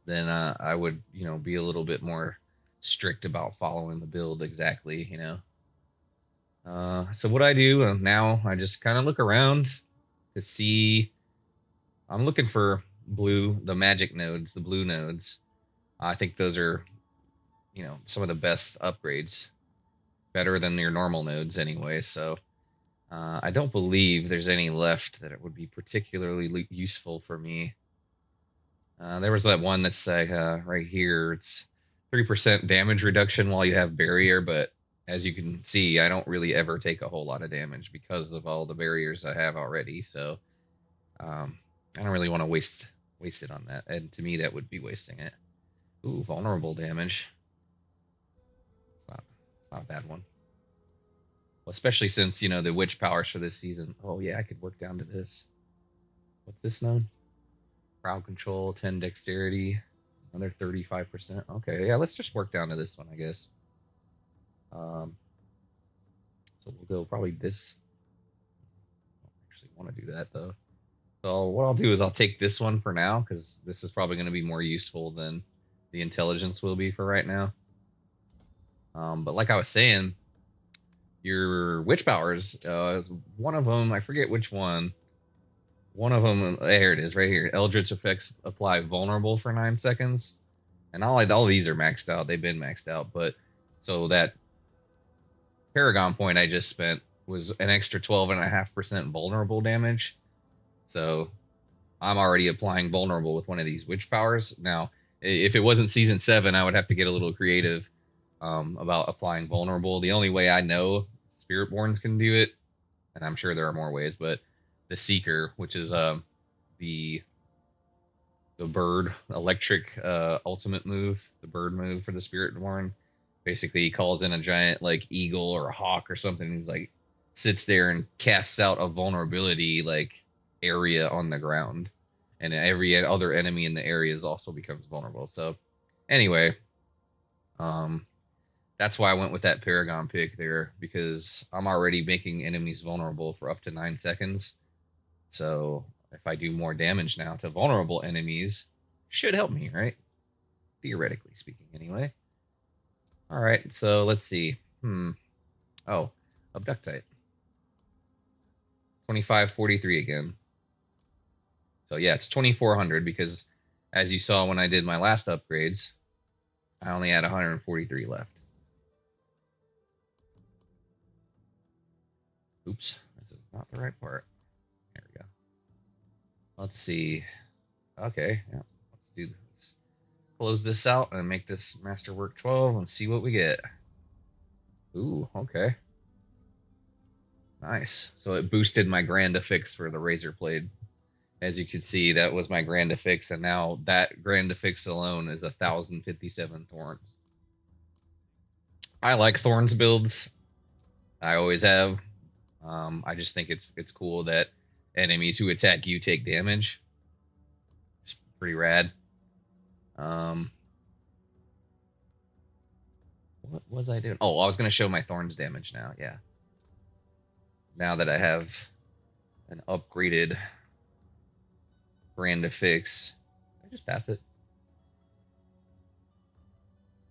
then I would, be a little bit more strict about following the build exactly. So what I do now, I just kind of look around to see. I'm looking for the magic nodes, the blue nodes. I think those are, some of the best upgrades, better than your normal nodes anyway. So I don't believe there's any left that it would be particularly useful for me. There was that one that's right here. It's 3% damage reduction while you have barrier, but as you can see, I don't really ever take a whole lot of damage because of all the barriers I have already. So I don't really want to waste it on that. And to me, that would be wasting it. Ooh, vulnerable damage. It's not a bad one. Well, especially since the witch powers for this season. Oh yeah, I could work down to this. What's this node? Crowd control, 10 dexterity, another 35%. Okay, yeah, let's just work down to this one, I guess. So we'll go probably this. I don't actually want to do that though. So what I'll do is I'll take this one for now, because this is probably going to be more useful than the intelligence will be for right now. But like I was saying, your witch powers, one of them, I forget which one. One of them, there it is, right here. Eldritch effects apply vulnerable for 9 seconds, and all these are maxed out. They've been maxed out, but so that Paragon point I just spent was an extra 12.5% vulnerable damage. So I'm already applying vulnerable with one of these witch powers. Now, if it wasn't season 7, I would have to get a little creative about applying vulnerable. The only way I know Spiritborns can do it, and I'm sure there are more ways, but the Seeker, which is the bird electric ultimate move, the bird move for the Spiritborn. Basically, he calls in a giant like eagle or a hawk or something. He's like sits there and casts out a vulnerability like area on the ground, and every other enemy in the area also becomes vulnerable. So anyway, um, that's why I went with that Paragon pick there because I'm already making enemies vulnerable for up to 9 seconds. So if I do more damage now to vulnerable enemies, should help me, right? Theoretically speaking, anyway. All right, so let's see. Oh, Abductite. 2543 again. So yeah, it's 2400 because as you saw when I did my last upgrades, I only had 143 left. Oops, this is not the right part. There we go. Let's see. Okay, yeah, let's do this. Close this out and make this Masterwork 12 and see what we get. Ooh, okay. Nice. So it boosted my grand affix for the razor blade. As you can see, that was my grand affix, and now that grand affix alone is 1,057 thorns. I like thorns builds. I always have. I just think it's cool that enemies who attack you take damage. It's pretty rad. What was I doing? Oh, I was going to show my thorns damage now. Yeah. Now that I have an upgraded grand affix, I just pass it.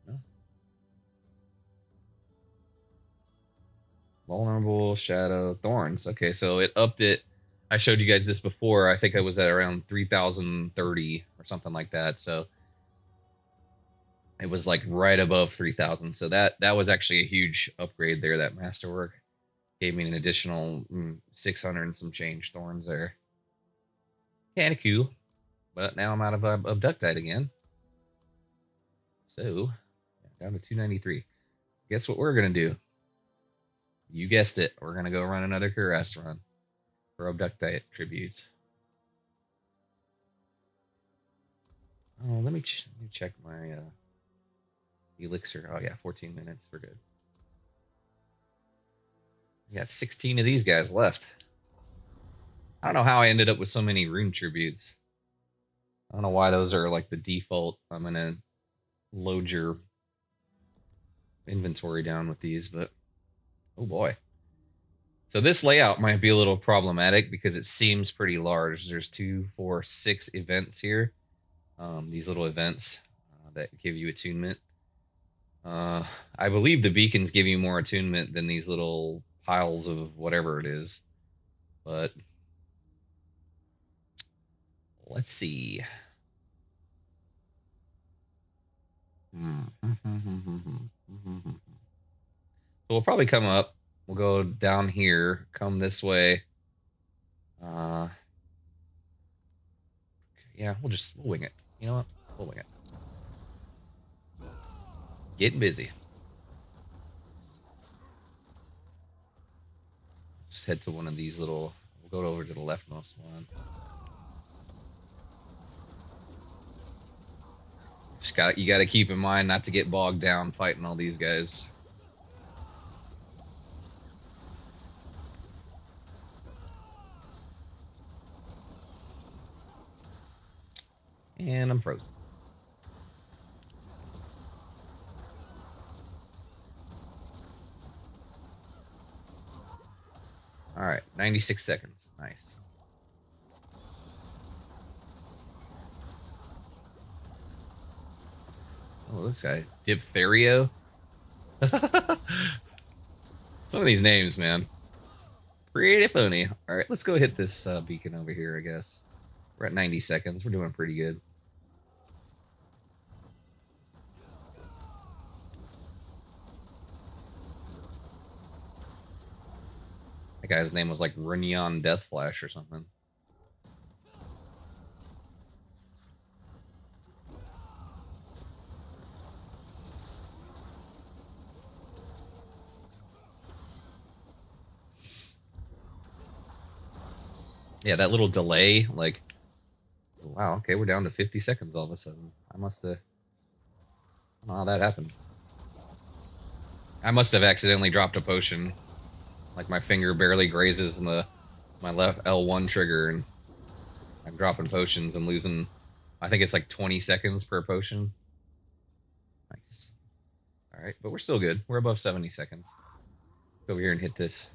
No. Vulnerable, shadow, thorns. Okay, so it upped it. I showed you guys this before. I think I was at around 3,030 or something like that. So it was like right above 3,000. So that was actually a huge upgrade there. That Masterwork gave me an additional 600 and some change thorns there. Kind of cool. But now I'm out of Abductite again. So down to 293. Guess what we're going to do? You guessed it. We're going to go run another Cuirass run for Abductite tributes. Oh, let me check my elixir. Oh, yeah, 14 minutes. We're good. We got 16 of these guys left. I don't know how I ended up with so many rune tributes. I don't know why those are like the default. I'm going to load your inventory down with these, but oh boy. So this layout might be a little problematic because it seems pretty large. There's 2, 4, 6 events here. These little events that give you attunement. I believe the beacons give you more attunement than these little piles of whatever it is. But let's see. So we'll probably come up. We'll go down here, come this way. Yeah, we'll wing it. You know what? We'll wing it. Getting busy. Just head to one of these little. We'll go over to the leftmost one. You got to keep in mind not to get bogged down fighting all these guys. And I'm frozen. All right, 96 seconds. Nice. Oh, this guy, Diphtherio. Some of these names, man, pretty funny. All right, let's go hit this beacon over here. I guess we're at 90 seconds. We're doing pretty good. That guy's name was like Runyon Deathflash or something. Yeah, that little delay, like, wow, okay, we're down to 50 seconds all of a sudden. I don't know how that happened. I must have accidentally dropped a potion. Like my finger barely grazes my left L1 trigger, and I'm dropping potions and losing. I think it's like 20 seconds per potion. Nice. All right, but we're still good. We're above 70 seconds. Go over here and hit this.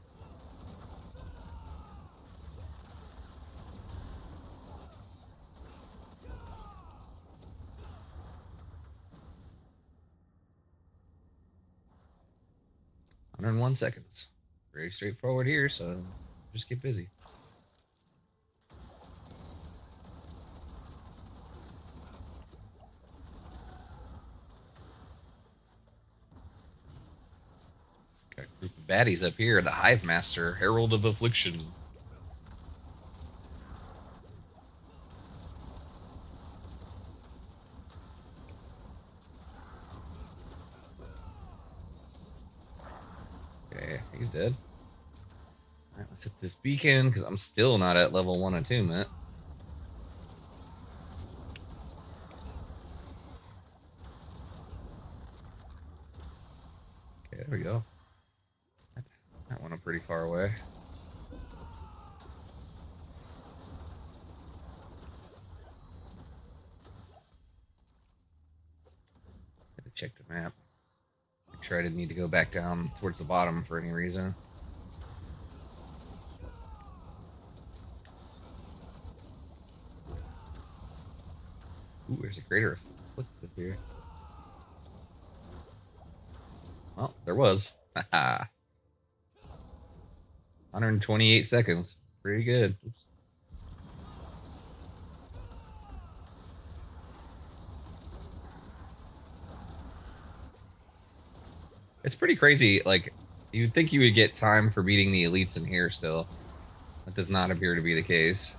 Hundred and 1 seconds. Very straightforward here, so just get busy. Got a group of baddies up here. The Hive Master, Herald of Affliction. Okay, he's dead. All right, let's hit this beacon because I'm still not at level 1 attunement. Okay, there we go. That went up pretty far away. Had to check the map. Make sure I didn't need to go back down towards the bottom for any reason. Ooh, there's a greater afflicted here. Well, there was. Haha. 128 seconds. Pretty good. Oops. It's pretty crazy. Like, you'd think you would get time for beating the elites in here still. That does not appear to be the case.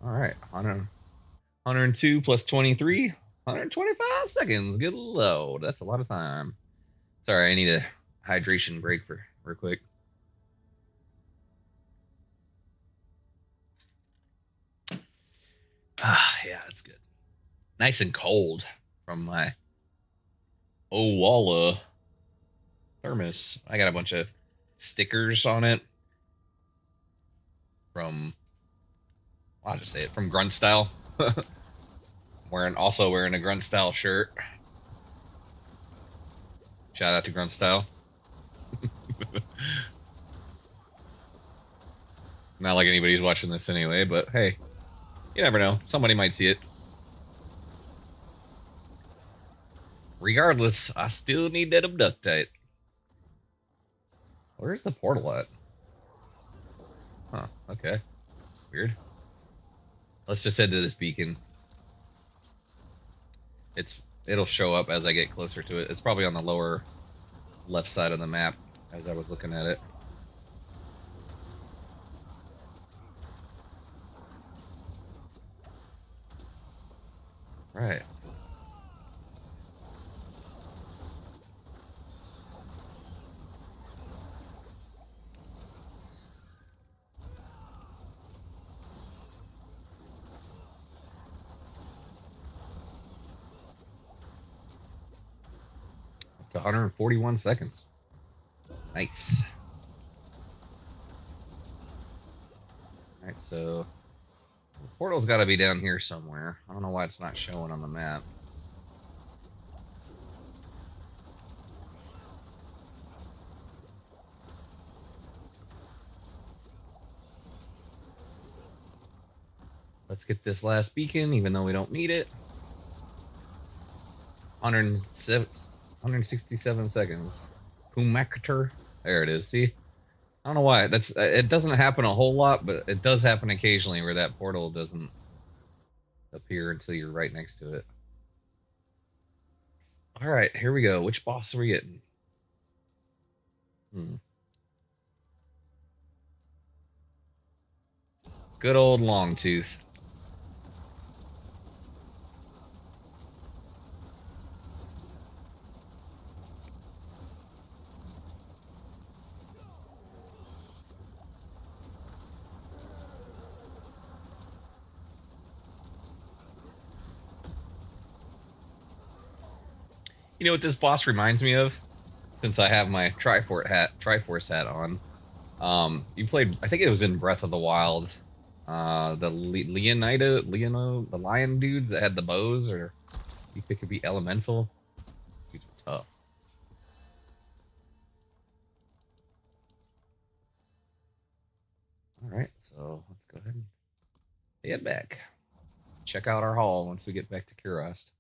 Alright, 102 plus 23, 125 seconds. Good load. That's a lot of time. Sorry, I need a hydration break for real quick. Ah, yeah, that's good. Nice and cold from my Owala thermos. I got a bunch of stickers on it from, I'll just say it, from Grunt Style. Also wearing a Grunt Style shirt. Shout out to Grunt Style. Not like anybody's watching this anyway, but hey, you never know. Somebody might see it. Regardless, I still need that abductite. Where's the portal at? Huh, okay. Weird. Let's just head to this beacon. It'll show up as I get closer to it. It's probably on the lower left side of the map as I was looking at it. Right. Up to 141 seconds. Nice. Alright, so the portal's got to be down here somewhere. I don't know why it's not showing on the map. Let's get this last beacon, even though we don't need it. 167 seconds. Pumacator. There it is. See? I don't know why. It doesn't happen a whole lot, but it does happen occasionally where that portal doesn't appear until you're right next to it. All right, here we go. Which boss are we getting? Good old Longtooth. You know what this boss reminds me of? Since I have my Triforce hat on. You played, I think it was in Breath of the Wild. The the lion dudes that had the bows, or you think it could be elemental. These were tough. All right, so let's go ahead and head back. Check out our haul once we get back to Kurast.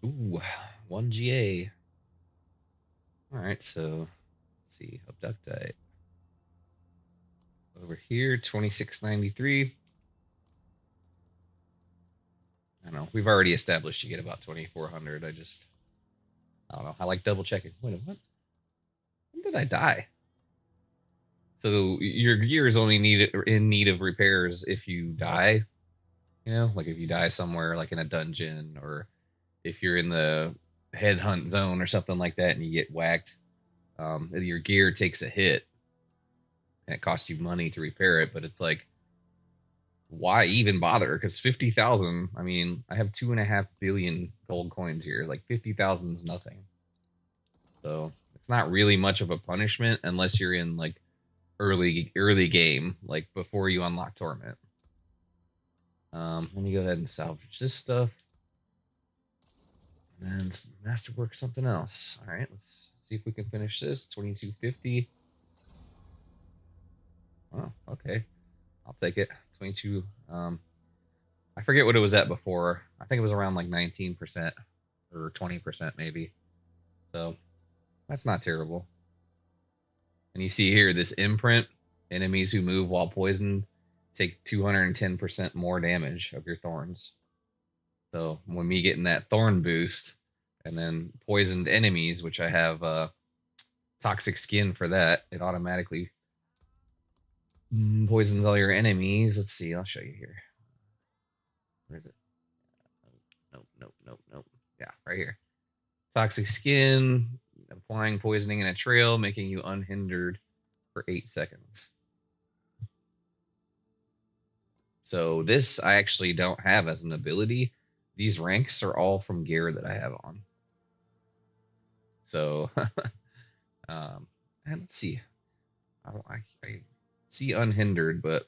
Ooh, 1 GA. All right, so let's see, Abductite. Over here, 2693. I don't know. We've already established you get about 2400. I don't know. I like double checking. Wait, what? When did I die? So your gear is only in need of repairs if you die. You know, like if you die somewhere, like in a dungeon, or if you're in the headhunt zone or something like that, and you get whacked. Your gear takes a hit, and it costs you money to repair it. But it's like, why even bother? Because 50,000. I mean, I have 2.5 billion gold coins here. Like 50,000 is nothing. So it's not really much of a punishment unless you're in like early game, like before you unlock Torment. Let me go ahead and salvage this stuff. And then masterwork something else. All right, let's see if we can finish this. 2250. Oh, okay. I'll take it. 22. I forget what it was at before. I think it was around like 19% or 20% maybe. So that's not terrible. And you see here this imprint, enemies who move while poisoned take 210% more damage of your thorns. So when me getting that thorn boost, and then poisoned enemies, which I have toxic skin for that, it automatically poisons all your enemies. Let's see, I'll show you here. Where is it? Nope, nope, nope, nope. Yeah, right here. Toxic skin, applying poisoning in a trail, making you unhindered for 8 seconds. So this I actually don't have as an ability. These ranks are all from gear that I have on. So, and let's see. I see unhindered, but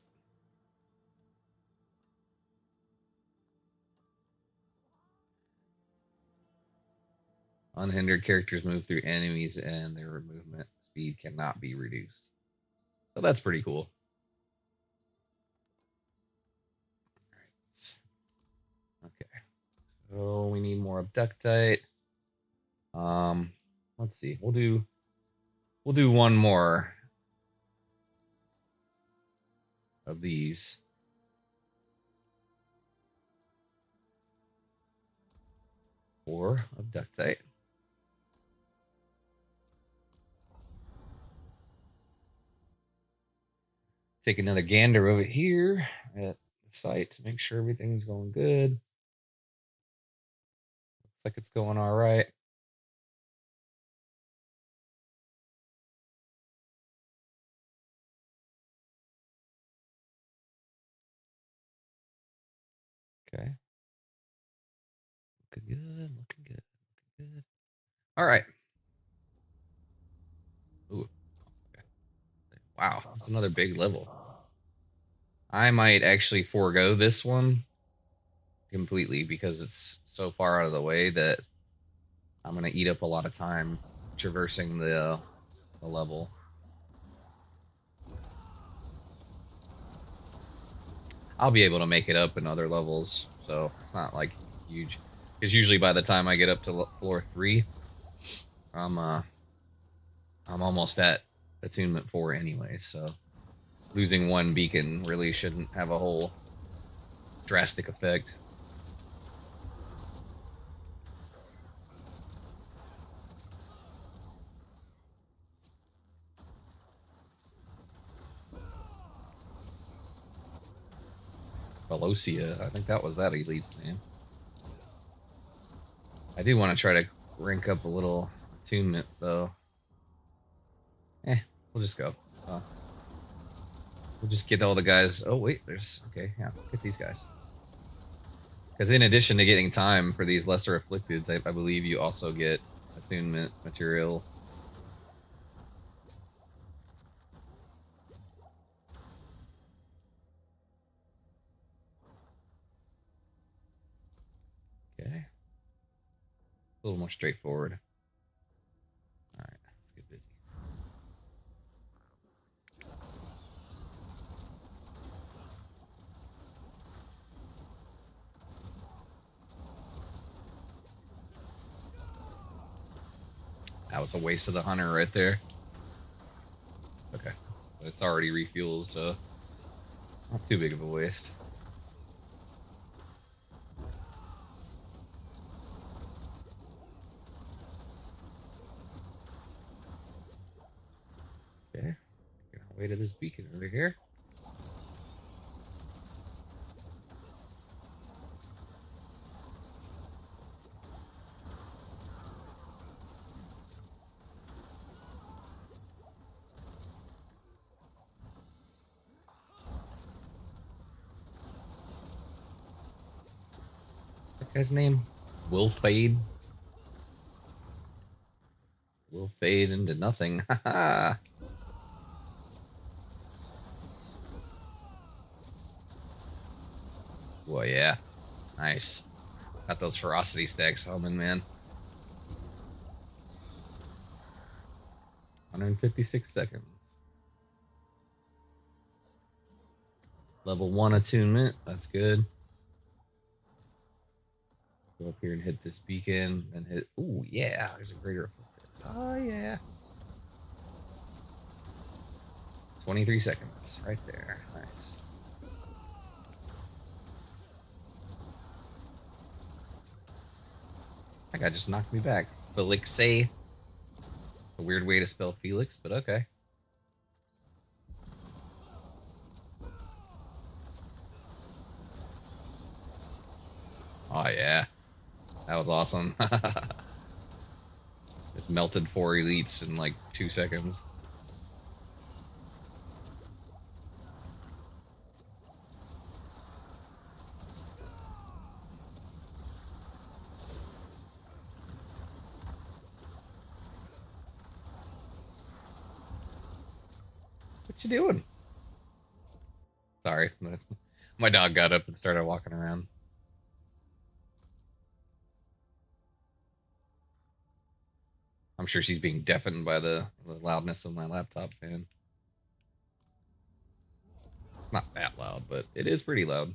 unhindered characters move through enemies and their movement speed cannot be reduced. So that's pretty cool. Okay. So we need more abductite. Let's see. We'll do one more of these. For abductite. Take another gander over here at the site to make sure everything's going good. Looks like it's going all right. Okay. Looking good, looking good, looking good. All right. Ooh, okay. Wow, that's another big level. I might actually forego this one completely because it's so far out of the way that I'm gonna eat up a lot of time traversing the level. I'll be able to make it up in other levels, so it's not like huge. Because usually by the time I get up to floor 3, I'm almost at attunement 4 anyway. So losing one beacon really shouldn't have a whole drastic effect. Velocia, I think that was that elite's name. I do want to try to rank up a little attunement though. We'll just go. We'll just get all the guys. Oh wait, there's okay. Yeah, let's get these guys. Because in addition to getting time for these lesser afflicteds, I believe you also get attunement material. Okay. A little more straightforward. All right, let's get busy. That was a waste of the hunter right there. Okay. But it's already refueled, so not too big of a waste. Okay. Get our way to this beacon over here. That guy's name? Will fade. Will fade into nothing. Haha. Well, yeah. Nice. Got those ferocity stacks humming, man. 156 seconds. Level 1 attunement. That's good. Go up here and hit this beacon and hit. Ooh, yeah. There's a greater afflicted. Oh, yeah. 23 seconds. Right there. Nice. That guy just knocked me back. Felixay. A weird way to spell Felix, but okay. Oh, yeah. That was awesome. Just melted 4 elites in like 2 seconds. What you doing? Sorry. My dog got up and started walking around. I'm sure she's being deafened by the loudness of my laptop fan. Not that loud, but it is pretty loud.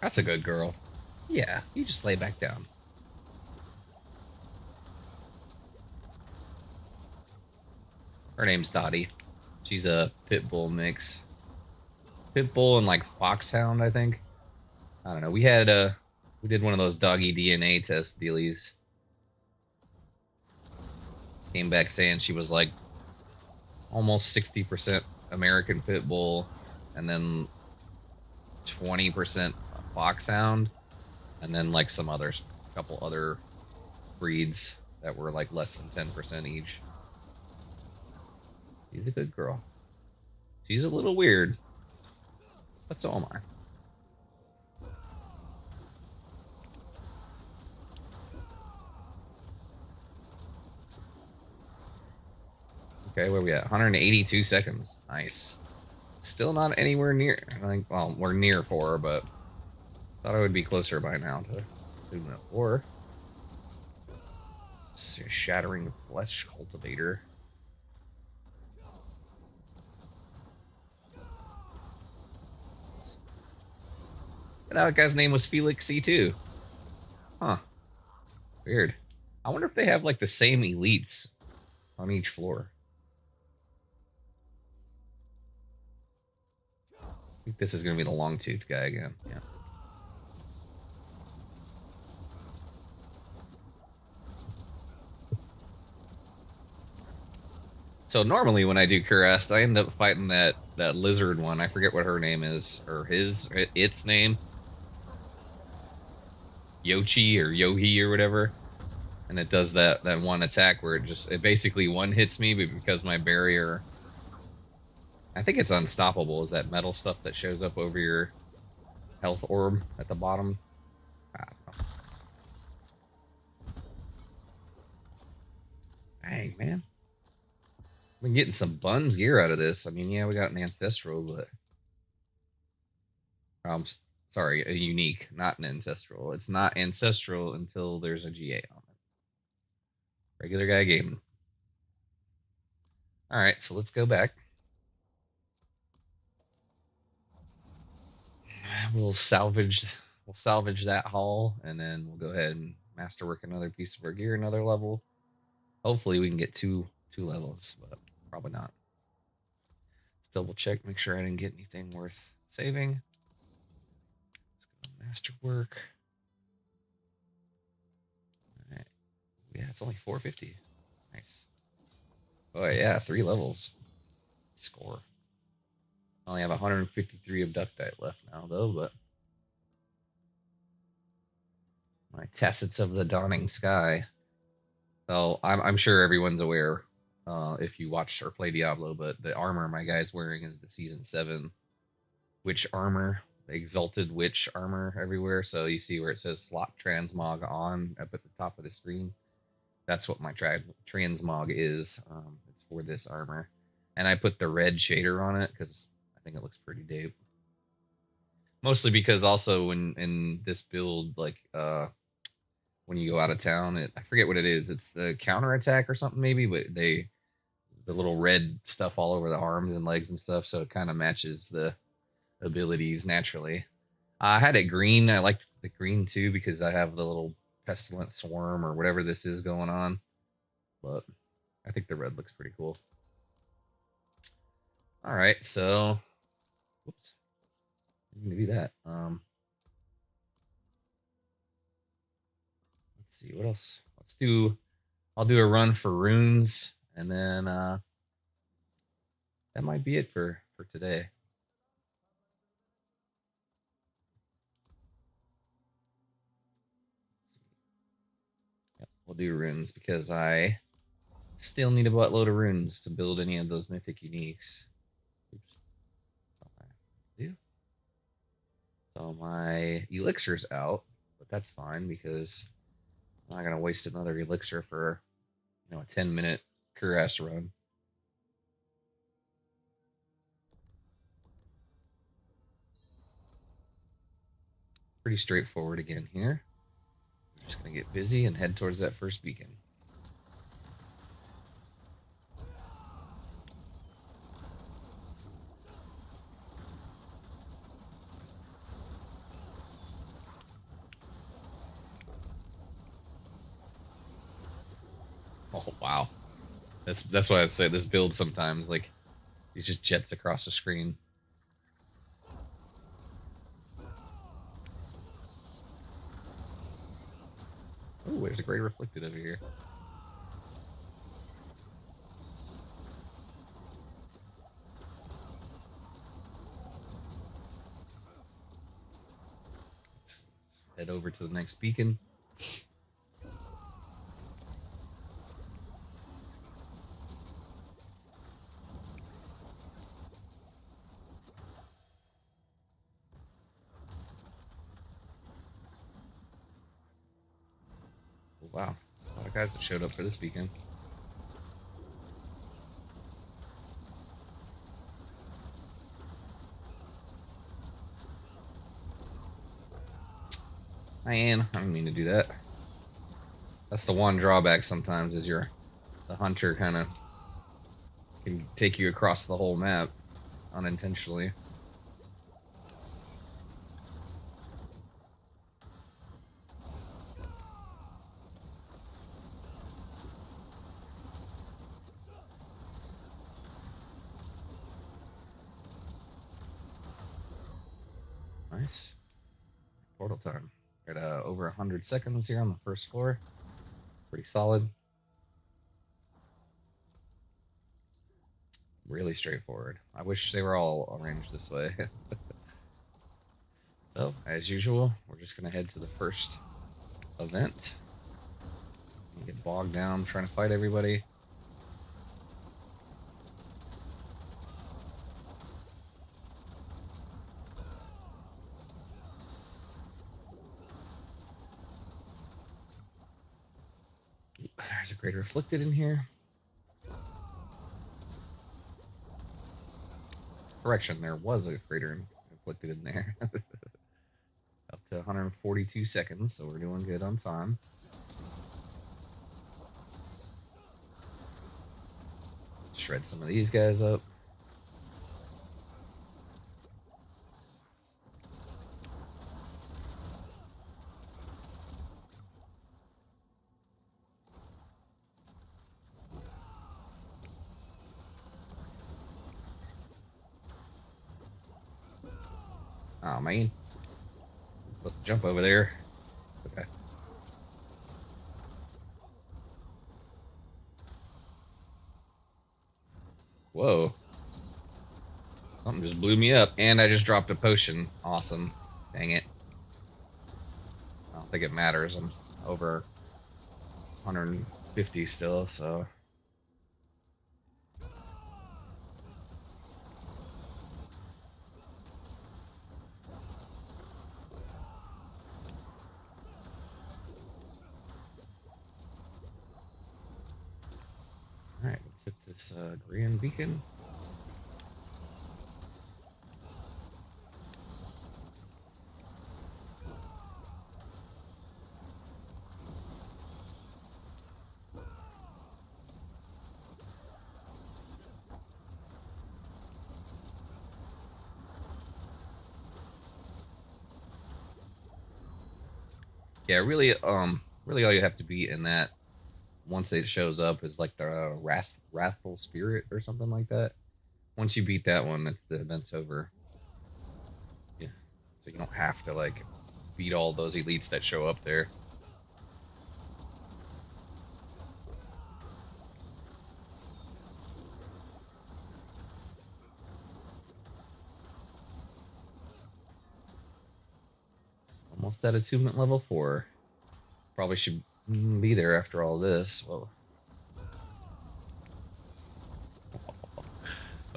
That's a good girl. Yeah, you just lay back down. Her name's Dottie. She's a pit bull mix. Pit bull and like foxhound, I think. I don't know. We did one of those doggy DNA test dealies. Came back saying she was like almost 60% American pit bull and then 20% foxhound and then like some others, a couple other breeds that were like less than 10% each. She's a good girl. She's a little weird, but so am I. Okay, where we at? 182 seconds. Nice. Still not anywhere near. I think, well, we're near 4, but thought I would be closer by now to doing that 4. Shattering Flesh Cultivator. And that guy's name was Felix C2. Huh. Weird. I wonder if they have like the same elites on each floor. I think this is going to be the long tooth guy again. Yeah. So normally when I do Curast, I end up fighting that lizard one. I forget what her name is, or its name. Yochi or Yohi or whatever. and it does that one attack where it basically one hits me, but because my barrier, I think it's unstoppable. Is that metal stuff that shows up over your health orb at the bottom? I don't know. Dang, man. I've been getting some buns gear out of this. I mean, yeah, we got an ancestral, but um, sorry, a unique, not an ancestral. It's not ancestral until there's a GA on it. Regular guy gaming. All right, so let's go back. We'll salvage that haul, and then we'll go ahead and masterwork another piece of our gear, another level. Hopefully, we can get two levels, but probably not. Let's double check, make sure I didn't get anything worth saving. Let's go masterwork. All right. Yeah, it's only 450. Nice. Oh yeah, 3 levels. Score. I only have 153 abductite left now, though, but my Tacits of the Dawning Sky. So I'm sure everyone's aware if you watch or play Diablo, but the armor my guy's wearing is the Season 7 Witch armor, the Exalted Witch armor everywhere. So you see where it says slot transmog on up at the top of the screen. That's what my transmog is. It's for this armor. And I put the red shader on it because I think it looks pretty dope. Mostly because also when in this build, like when you go out of town, I forget what it is. It's the counter attack or something maybe, but the little red stuff all over the arms and legs and stuff, so it kind of matches the abilities naturally. I had it green. I liked the green too because I have the little pestilent swarm or whatever this is going on. But I think the red looks pretty cool. All right, so whoops, I'm gonna do that. Let's see what else. I'll do a run for runes, and then that might be it for today. Yep, we'll do runes because I still need a buttload of runes to build any of those mythic uniques. Oops. Do. So my elixir's out, but that's fine because I'm not gonna waste another elixir for a 10-minute cuirass run. Pretty straightforward again here. We're just gonna get busy and head towards that first beacon. Oh wow, that's why I say this build sometimes like these just jets across the screen. Oh, there's a gray reflected over here. Let's head over to the next beacon. Oh, wow, a lot of guys that showed up for this beacon. Man, I didn't mean to do that. That's the one drawback sometimes is the hunter kind of can take you across the whole map unintentionally. Nice. Portal time. We're at over 100 seconds here on the first floor. Pretty solid. Really straightforward. I wish they were all arranged this way. So, as usual, we're just going to head to the first event. Get bogged down trying to fight everybody. There's a greater afflicted in here. Correction, there was a greater afflicted in there. Up to 142 seconds, so we're doing good on time. Shred some of these guys up. Oh man, I'm supposed to jump over there. Okay. Whoa. Something just blew me up, and I just dropped a potion. Awesome. Dang it. I don't think it matters. I'm over 150 still, so. Alright, let's hit this Grand Beacon. Yeah, really all you have to beat in that once it shows up is like the wrathful spirit or something like that. Once you beat that one, it's the event's over. Yeah, so you don't have to like beat all those elites that show up there. Almost at attunement level 4. Probably should be there after all this. Whoa.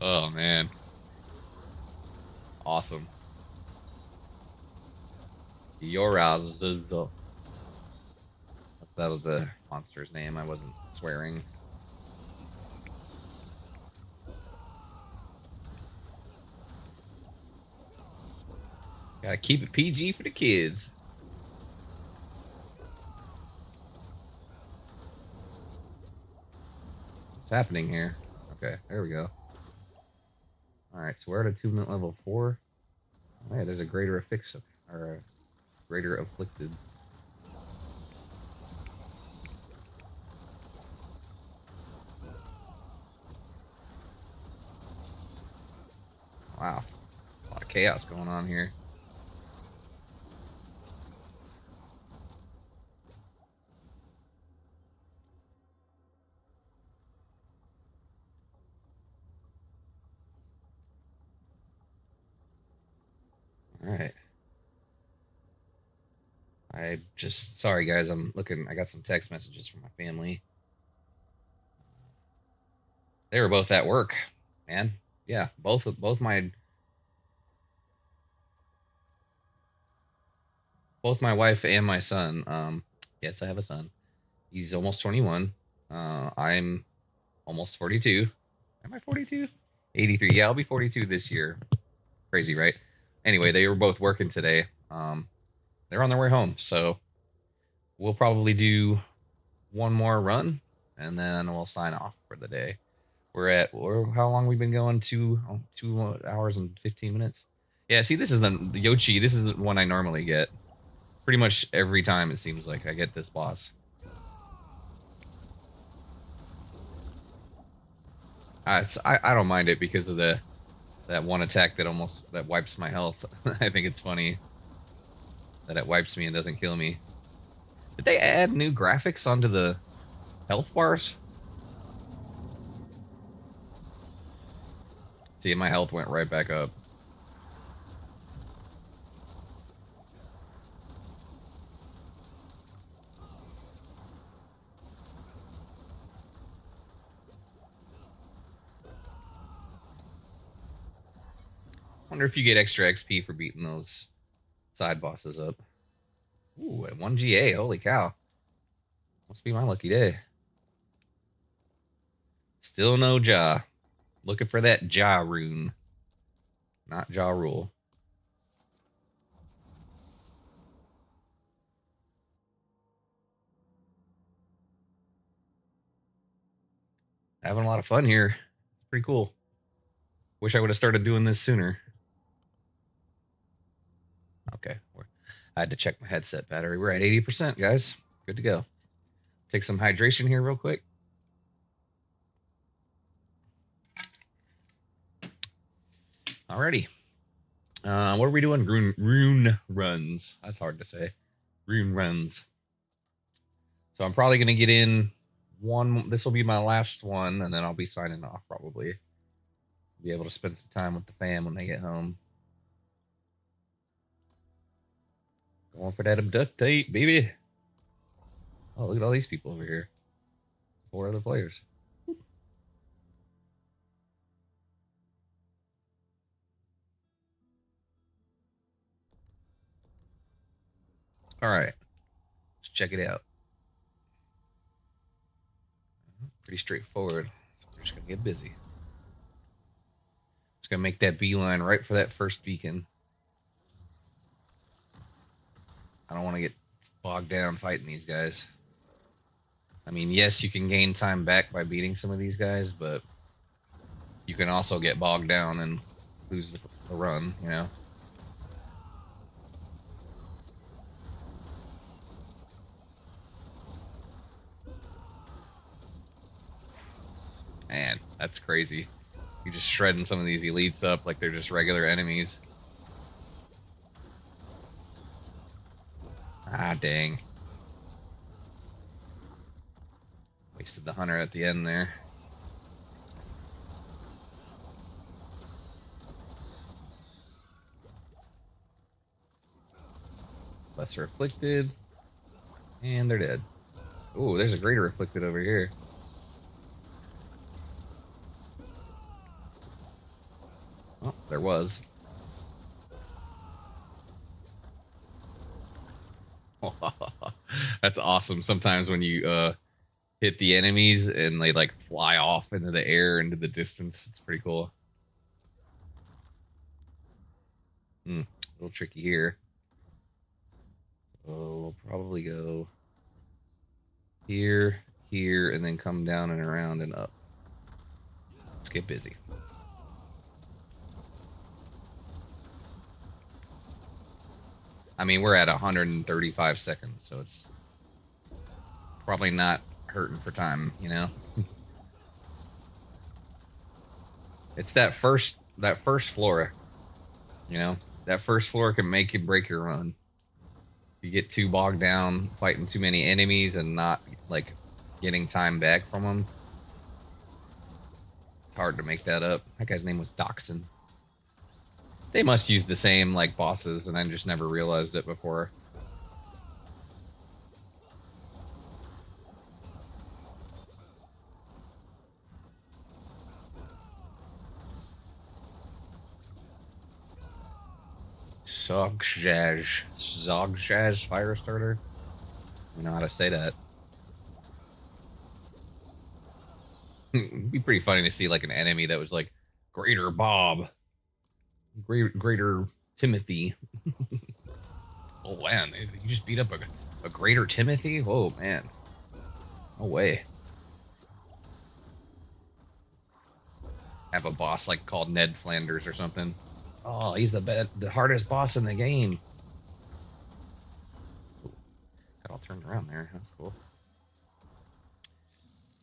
Oh man, awesome. Yorazuzo. That was the monster's name. I wasn't swearing. Gotta keep it PG for the kids. What's happening here? Okay, there we go. Alright, so we're at attunement level 4. Oh, yeah, there's a greater affix or a greater afflicted. Wow, a lot of chaos going on here. Alright. Sorry guys, I got some text messages from my family. They were both at work, man. Yeah, both my wife and my son. Yes, I have a son. He's almost 21. I'm almost 42. Am I 42? 83. Yeah, I'll be 42 this year. Crazy, right? Anyway, they were both working today. They're on their way home, so we'll probably do one more run, and then we'll sign off for the day. How long we've been going? 2 hours and 15 minutes. Yeah, see, this is the Yoshi. This is one I normally get. Pretty much every time it seems like I get this boss. I don't mind it because of that one attack that wipes my health. I think it's funny that it wipes me and doesn't kill me. Did they add new graphics onto the health bars? See, my health went right back up. Wonder if you get extra XP for beating those side bosses up. Ooh, at 1 GA, holy cow. Must be my lucky day. Still no jaw. Looking for that jaw rune. Not jaw rule. Having a lot of fun here. It's pretty cool. Wish I would have started doing this sooner. Okay. I had to check my headset battery. We're at 80%, guys. Good to go. Take some hydration here real quick. Alrighty. What are we doing? Rune runs. That's hard to say. Rune runs. So I'm probably going to get in one. This will be my last one, and then I'll be signing off probably. Be able to spend some time with the fam when they get home. Going for that abductate, baby. Oh, look at all these people over here. 4 other players. All right. Let's check it out. Pretty straightforward. So we're just going to get busy. Just going to make that beeline right for that first beacon. I don't want to get bogged down fighting these guys. I mean, yes, you can gain time back by beating some of these guys, but you can also get bogged down and lose the run, you know? Man, that's crazy. You're just shredding some of these elites up like they're just regular enemies. Ah, dang. Wasted the hunter at the end there. Lesser afflicted. And they're dead. Ooh, there's a greater afflicted over here. Oh, there was. That's awesome. Sometimes when you hit the enemies and they like fly off into the air, into the distance, it's pretty cool. A little tricky here. Oh, we'll probably go here, here, and then come down and around and up. Let's get busy. I mean, we're at 135 seconds, so it's probably not hurting for time, you know? It's that first floor, you know? That first floor can make you break your run. If you get too bogged down fighting too many enemies and not, like, getting time back from them, it's hard to make that up. That guy's name was Doxson. They must use the same, like, bosses, and I just never realized it before. Zogjaz Firestarter. You know how to say that. It'd be pretty funny to see like an enemy that was like Greater Bob, Greater Timothy. Oh man, you just beat up a Greater Timothy? Whoa man, no way. Have a boss like called Ned Flanders or something. Oh, he's the hardest boss in the game. Got all turned around there. That's cool.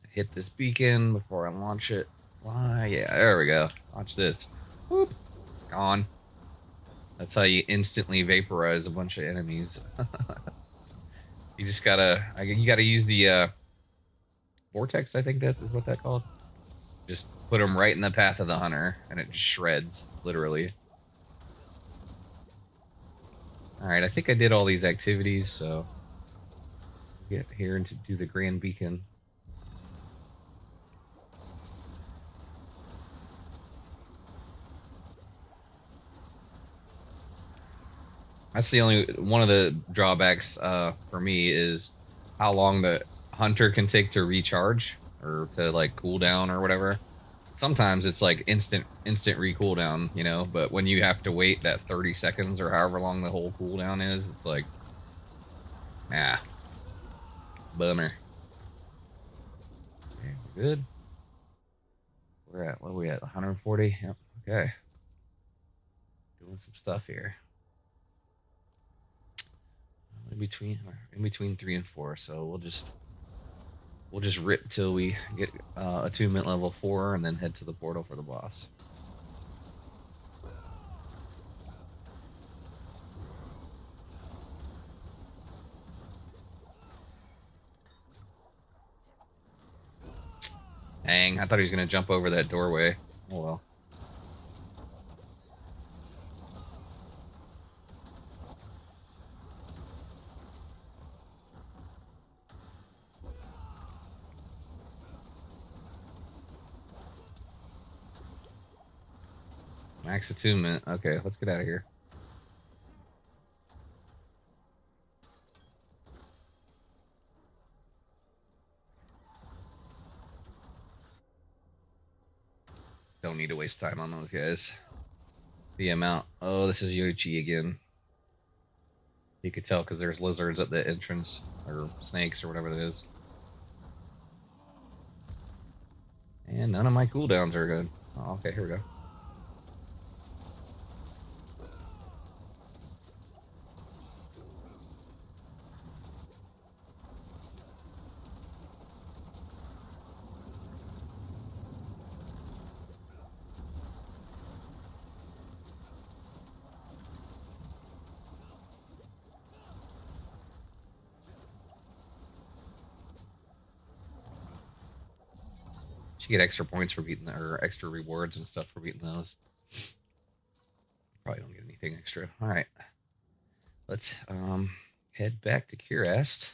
Hit this beacon before I launch it. Why? Yeah, there we go. Watch this. Whoop. Gone. That's how you instantly vaporize a bunch of enemies. You just gotta use the vortex. I think is what that called. Just put them right in the path of the hunter, and it just shreds, literally. All right, I think I did all these activities, so get here and to do the grand beacon. That's the only one of the drawbacks for me is how long the hunter can take to recharge or to like cool down or whatever. Sometimes it's like instant recool down, you know, but when you have to wait that 30 seconds or however long the whole cooldown is, it's like, ah, bummer. Okay, we're good. We're at what are we at? 140. Yep. Okay. Doing some stuff here. In between 3 and 4. So we'll just rip till we get attunement level 4 and then head to the portal for the boss. Dang, I thought he was gonna jump over that doorway. Oh well. Max attunement. Okay, let's get out of here. Don't need to waste time on those guys. The amount. Oh, this is Yoichi again. You could tell because there's lizards at the entrance, or snakes, or whatever it is. And none of my cooldowns are good. Oh, okay, here we go. You get extra points for beating, or extra rewards and stuff for beating those. Probably don't get anything extra. All right, let's head back to Curast.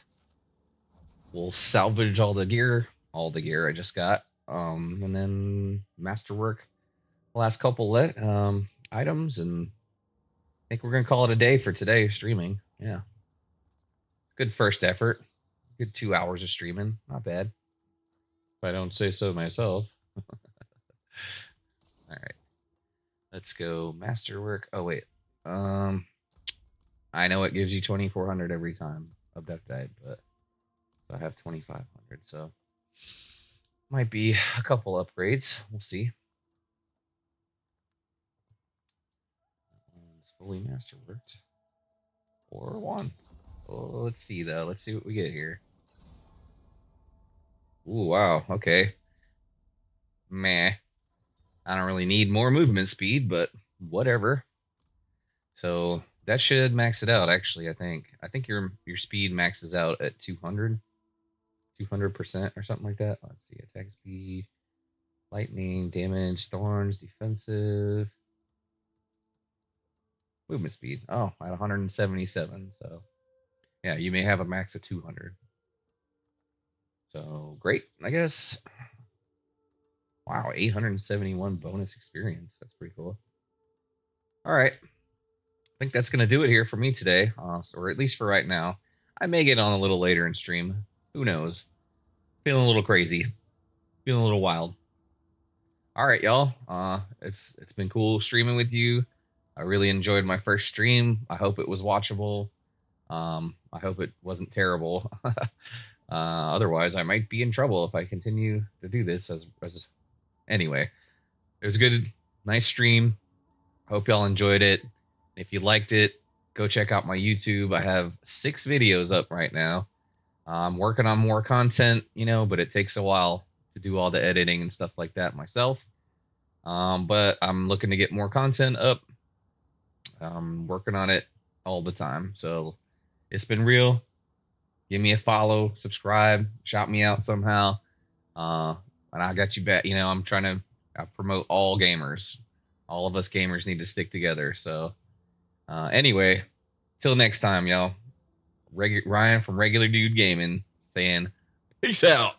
We'll salvage all the gear I just got, and then masterwork the last couple items, and I think we're gonna call it a day for today streaming. Yeah, good first effort. Good 2 hours of streaming, not bad. If I don't say so myself. All right. Let's go masterwork. Oh wait. I know it gives you 2400 every time abductite, but I have 2500, so might be a couple upgrades. We'll see. It's fully masterworked. Or one. Oh, let's see though. Let's see what we get here. Ooh, wow. Okay. Meh. I don't really need more movement speed, but whatever. So that should max it out. Actually, I think your speed maxes out at 200% or something like that. Let's see, attack speed, lightning, damage, thorns, defensive, movement speed. Oh, at 177. So yeah, you may have a max of 200. So great, I guess. Wow, 871 bonus experience. That's pretty cool. All right. I think that's going to do it here for me today, or at least for right now. I may get on a little later in stream. Who knows? Feeling a little crazy. Feeling a little wild. All right, y'all. It's been cool streaming with you. I really enjoyed my first stream. I hope it was watchable. I hope it wasn't terrible. Otherwise, I might be in trouble if I continue to do this. Anyway, it was a good, nice stream. Hope y'all enjoyed it. If you liked it, go check out my YouTube. I have 6 videos up right now. I'm working on more content, but it takes a while to do all the editing and stuff like that myself. But I'm looking to get more content up. I'm working on it all the time. So it's been real. Give me a follow, subscribe, shout me out somehow. And I got you back. I'm trying to promote all gamers. All of us gamers need to stick together. So anyway, till next time, y'all. Ryan from Regular Dude Gaming saying, peace out.